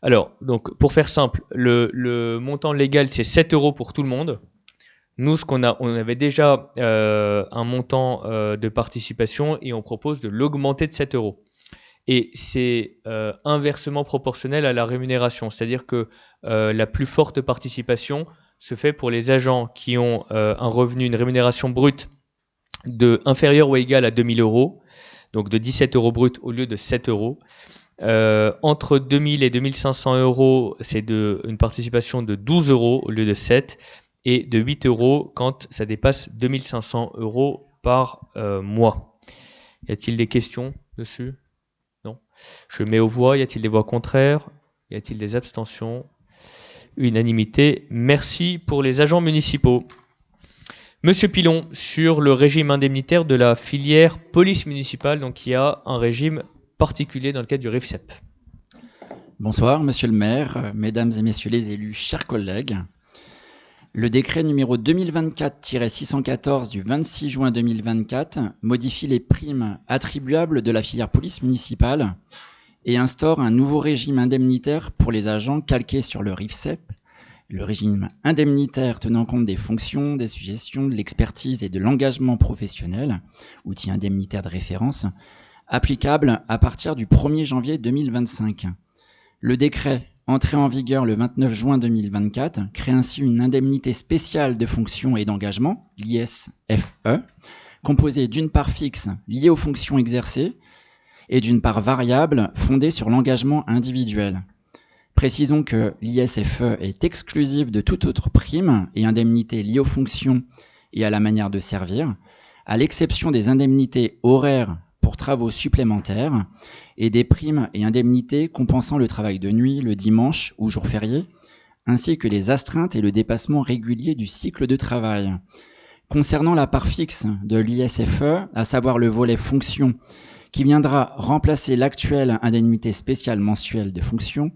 Alors, donc, pour faire simple, le montant légal, c'est 7 € pour tout le monde. Nous, on avait déjà un montant de participation et on propose de l'augmenter de 7 €. Et c'est inversement proportionnel à la rémunération. C'est-à-dire que la plus forte participation se fait pour les agents qui ont un revenu, une rémunération brute inférieure ou égale à 2 000 €, donc de 17 € brut au lieu de 7 €. Entre 2 000 et 2 500 €, c'est une participation de 12 € au lieu de 7, et de 8 € quand ça dépasse 2 500 € par mois. Y a-t-il des questions dessus ? Non. Je mets aux voix. Y a-t-il des voix contraires? Y a-t-il des abstentions? Unanimité. Merci pour les agents municipaux. Monsieur Pilon, sur le régime indemnitaire de la filière police municipale, donc il y a un régime particulier dans le cadre du RIFSEP. Bonsoir, monsieur le maire, mesdames et messieurs les élus, chers collègues. Le décret numéro 2024-614 du 26 juin 2024 modifie les primes attribuables de la filière police municipale et instaure un nouveau régime indemnitaire pour les agents calqué sur le RIFSEP, le régime indemnitaire tenant compte des fonctions, des suggestions, de l'expertise et de l'engagement professionnel, outil indemnitaire de référence, applicable à partir du 1er janvier 2025. Le décret entré en vigueur le 29 juin 2024, crée ainsi une indemnité spéciale de fonction et d'engagement, l'ISFE, composée d'une part fixe liée aux fonctions exercées et d'une part variable fondée sur l'engagement individuel. Précisons que l'ISFE est exclusive de toute autre prime et indemnité liée aux fonctions et à la manière de servir, à l'exception des indemnités horaires pour travaux supplémentaires et des primes et indemnités compensant le travail de nuit, le dimanche ou jour férié, ainsi que les astreintes et le dépassement régulier du cycle de travail. Concernant la part fixe de l'ISFE, à savoir le volet fonction, qui viendra remplacer l'actuelle indemnité spéciale mensuelle de fonction,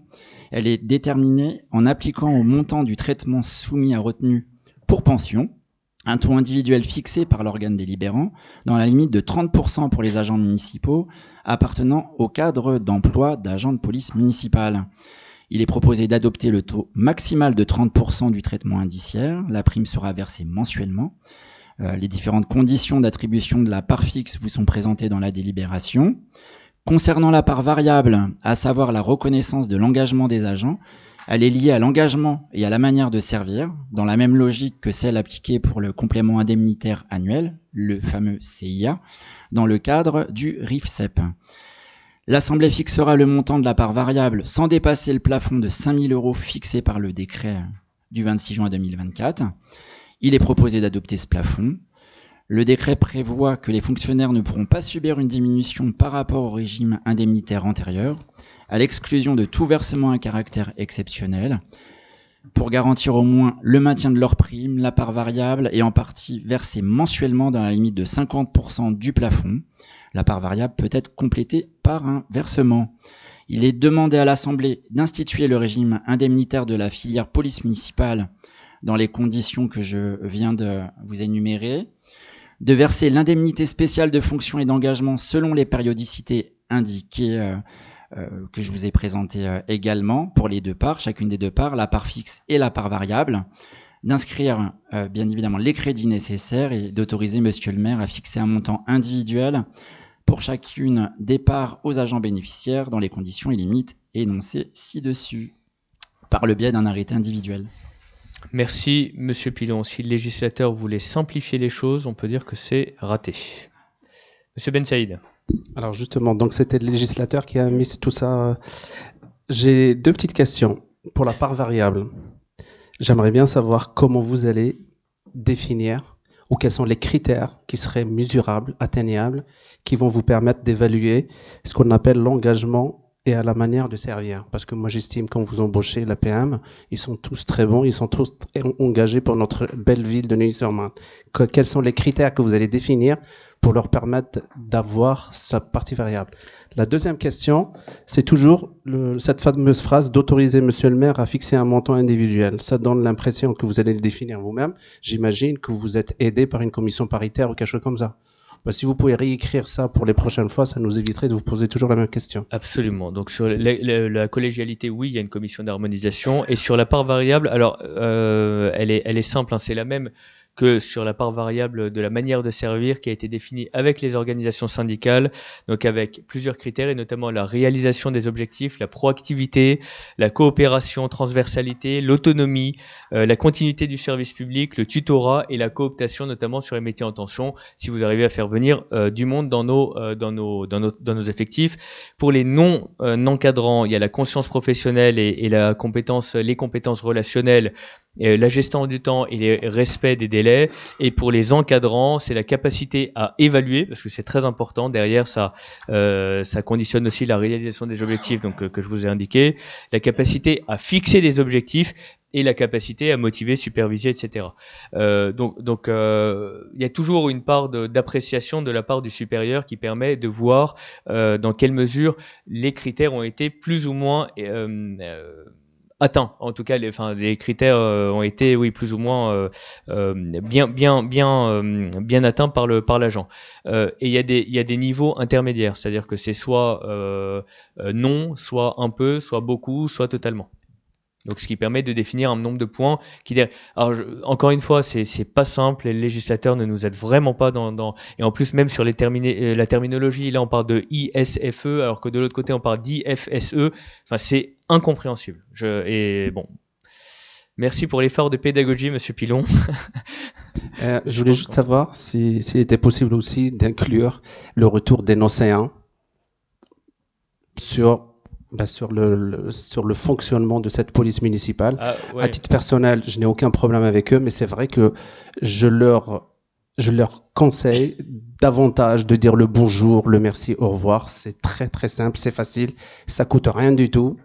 elle est déterminée en appliquant au montant du traitement soumis à retenue pour pension, un taux individuel fixé par l'organe délibérant dans la limite de 30% pour les agents municipaux appartenant au cadre d'emploi d'agents de police municipale. Il est proposé d'adopter le taux maximal de 30% du traitement indiciaire. La prime sera versée mensuellement. Les différentes conditions d'attribution de la part fixe vous sont présentées dans la délibération. Concernant la part variable, à savoir la reconnaissance de l'engagement des agents, elle est liée à l'engagement et à la manière de servir, dans la même logique que celle appliquée pour le complément indemnitaire annuel, le fameux CIA, dans le cadre du RIFSEP. L'Assemblée fixera le montant de la part variable sans dépasser le plafond de 5 000 € fixé par le décret du 26 juin 2024. Il est proposé d'adopter ce plafond. Le décret prévoit que les fonctionnaires ne pourront pas subir une diminution par rapport au régime indemnitaire antérieur, à l'exclusion de tout versement à caractère exceptionnel, pour garantir au moins le maintien de leur prime, la part variable et en partie versée mensuellement dans la limite de 50% du plafond. La part variable peut être complétée par un versement. Il est demandé à l'Assemblée d'instituer le régime indemnitaire de la filière police municipale dans les conditions que je viens de vous énumérer, de verser l'indemnité spéciale de fonction et d'engagement selon les périodicités indiquées que je vous ai présentées également pour les deux parts, chacune des deux parts, la part fixe et la part variable, d'inscrire bien évidemment les crédits nécessaires et d'autoriser monsieur le maire à fixer un montant individuel pour chacune des parts aux agents bénéficiaires dans les conditions et limites énoncées ci-dessus, par le biais d'un arrêté individuel. Merci, Monsieur Pilon. Si le législateur voulait simplifier les choses, on peut dire que c'est raté. Monsieur Ben Saïd. Alors justement, donc c'était le législateur qui a mis tout ça. J'ai deux petites questions. Pour la part variable, j'aimerais bien savoir comment vous allez définir ou quels sont les critères qui seraient mesurables, atteignables, qui vont vous permettre d'évaluer ce qu'on appelle l'engagement et à la manière de servir. Parce que moi, j'estime quand vous embauchez la PM, ils sont tous très bons, ils sont tous engagés pour notre belle ville de Neuilly-sur-Marne. Quels sont les critères que vous allez définir pour leur permettre d'avoir sa partie variable? La deuxième question, c'est toujours cette fameuse phrase d'autoriser monsieur le maire à fixer un montant individuel. Ça donne l'impression que vous allez le définir vous-même. J'imagine que vous êtes aidé par une commission paritaire ou quelque chose comme ça. Bah, si vous pouvez réécrire ça pour les prochaines fois, ça nous éviterait de vous poser toujours la même question. Absolument. Donc sur la collégialité, oui, il y a une commission d'harmonisation. Et sur la part variable, alors elle est simple, hein, c'est la même que sur la part variable de la manière de servir qui a été définie avec les organisations syndicales, donc avec plusieurs critères et notamment la réalisation des objectifs, la proactivité, la coopération, transversalité, l'autonomie, la continuité du service public, le tutorat et la cooptation notamment sur les métiers en tension, si vous arrivez à faire venir du monde dans nos effectifs. Pour les non-encadrants, il y a la conscience professionnelle et les compétences relationnelles, la gestion du temps et le respect des délais. Et pour les encadrants, c'est la capacité à évaluer, parce que c'est très important. Derrière, ça conditionne aussi la réalisation des objectifs, donc que je vous ai indiqué. La capacité à fixer des objectifs et la capacité à motiver, superviser, etc. Donc, il y a toujours une part d'appréciation de la part du supérieur qui permet de voir dans quelle mesure les critères ont été plus ou moins atteints. En tout cas, les critères ont été, oui, plus ou moins bien atteints par l'agent. Et il y a des niveaux intermédiaires, c'est-à-dire que c'est soit non, soit un peu, soit beaucoup, soit totalement. Donc, ce qui permet de définir un nombre de points alors, encore une fois, c'est pas simple. Les législateurs ne nous aident vraiment pas et en plus, même sur la terminologie, là, on parle de ISFE, alors que de l'autre côté, on parle d'IFSE. Enfin, c'est incompréhensible. Et bon. Merci pour l'effort de pédagogie, Monsieur Pilon. Je voulais juste savoir s'il était possible aussi d'inclure le retour des non-séants sur le fonctionnement de cette police municipale. Ouais. À titre personnel, je n'ai aucun problème avec eux, mais c'est vrai que je leur conseille davantage de dire le bonjour, le merci, au revoir. C'est très très simple, c'est facile, ça coûte rien du tout,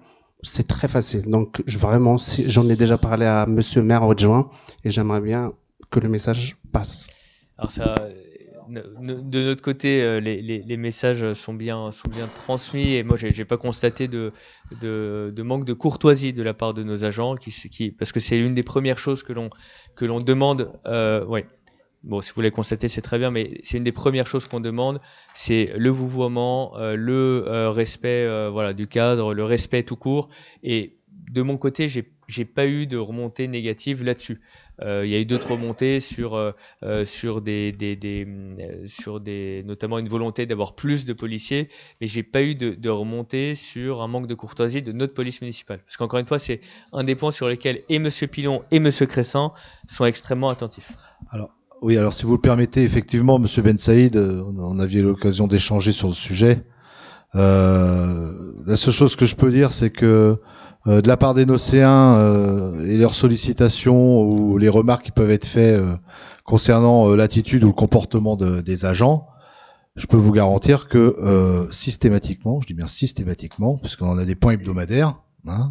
c'est très facile. Donc vraiment, j'en ai déjà parlé à monsieur le maire adjoint et j'aimerais bien que le message passe. Alors ça... De notre côté, les messages sont bien transmis et moi j'ai pas constaté de manque de courtoisie de la part de nos agents parce que c'est une des premières choses que l'on demande. Ouais. Bon, si vous l'avez constaté, c'est très bien, mais c'est une des premières choses qu'on demande, c'est le vouvoiement, le respect du cadre, le respect tout court. Et de mon côté, j'ai pas eu de remontée négative là-dessus. Il y a eu d'autres remontées sur notamment une volonté d'avoir plus de policiers, mais j'ai pas eu de remontée sur un manque de courtoisie de notre police municipale. Parce qu'encore une fois, c'est un des points sur lesquels et Monsieur Pilon et Monsieur Crescent sont extrêmement attentifs. Alors si vous le permettez, effectivement, Monsieur Ben Saïd, on a eu l'occasion d'échanger sur le sujet. La seule chose que je peux dire, c'est que de la part des Nocéens et leurs sollicitations ou les remarques qui peuvent être faites concernant l'attitude ou le comportement des agents, je peux vous garantir que systématiquement, je dis bien systématiquement, puisqu'on en a des points hebdomadaires,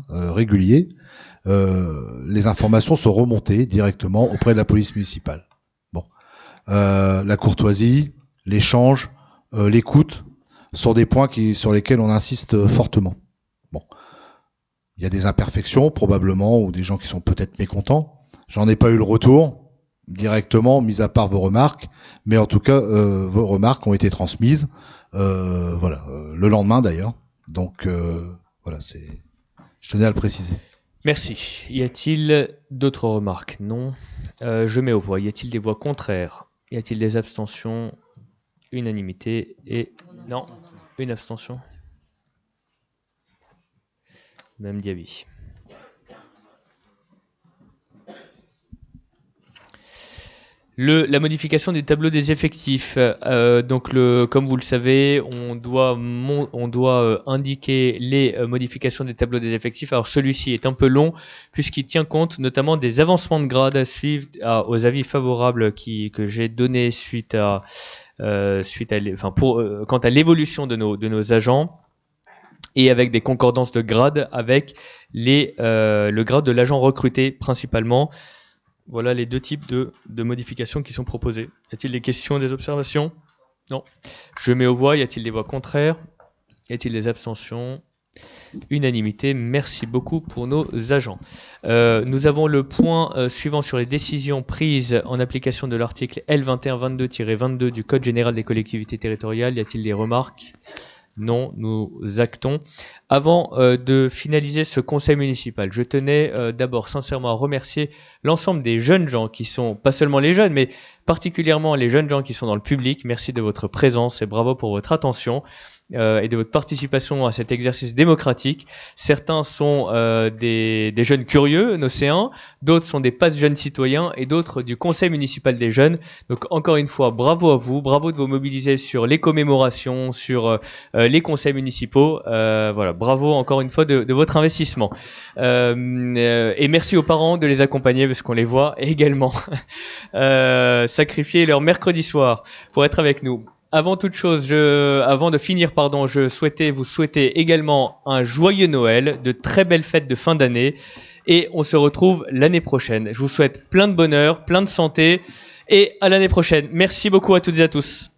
réguliers, les informations sont remontées directement auprès de la police municipale. Bon, la courtoisie, l'échange, l'écoute sont des points sur lesquels on insiste fortement. Bon, il y a des imperfections probablement ou des gens qui sont peut-être mécontents. J'en ai pas eu le retour directement, mis à part vos remarques, mais en tout cas vos remarques ont été transmises. Voilà, le lendemain d'ailleurs. Donc voilà, je tenais à le préciser. Merci. Y a-t-il d'autres remarques? Non. Je mets aux voix. Y a-t-il des voix contraires? Y a-t-il des abstentions? Unanimité et... Non, une abstention. Même Diaby. La modification du tableau des effectifs. Donc, comme vous le savez, on doit indiquer les modifications du tableau des effectifs. Alors, celui-ci est un peu long puisqu'il tient compte notamment des avancements de grade à suivre aux avis favorables que j'ai donnés quant à l'évolution de nos agents et avec des concordances de grade avec le grade de l'agent recruté principalement. Voilà les deux types de modifications qui sont proposées. Y a-t-il des questions, des observations? Non. Je mets aux voix. Y a-t-il des voix contraires? Y a-t-il des abstentions? Unanimité. Merci beaucoup pour nos agents. Nous avons le point suivant sur les décisions prises en application de l'article L2122-22 du Code général des collectivités territoriales. Y a-t-il des remarques? Non, nous actons. Avant de finaliser ce conseil municipal, je tenais d'abord sincèrement à remercier l'ensemble des jeunes gens qui sont, pas seulement les jeunes, mais particulièrement les jeunes gens qui sont dans le public. Merci de votre présence et bravo pour votre attention et de votre participation à cet exercice démocratique. Certains sont des jeunes curieux, nocéens, d'autres sont des passes jeunes citoyens et d'autres du conseil municipal des jeunes. Donc encore une fois, bravo à vous, bravo de vous mobiliser sur les commémorations, sur les conseils municipaux. Voilà, bravo encore une fois de votre investissement. Et merci aux parents de les accompagner parce qu'on les voit également sacrifier leur mercredi soir pour être avec nous. Avant toute chose, avant de finir, je souhaitais vous souhaiter également un joyeux Noël, de très belles fêtes de fin d'année, et on se retrouve l'année prochaine. Je vous souhaite plein de bonheur, plein de santé, et à l'année prochaine. Merci beaucoup à toutes et à tous.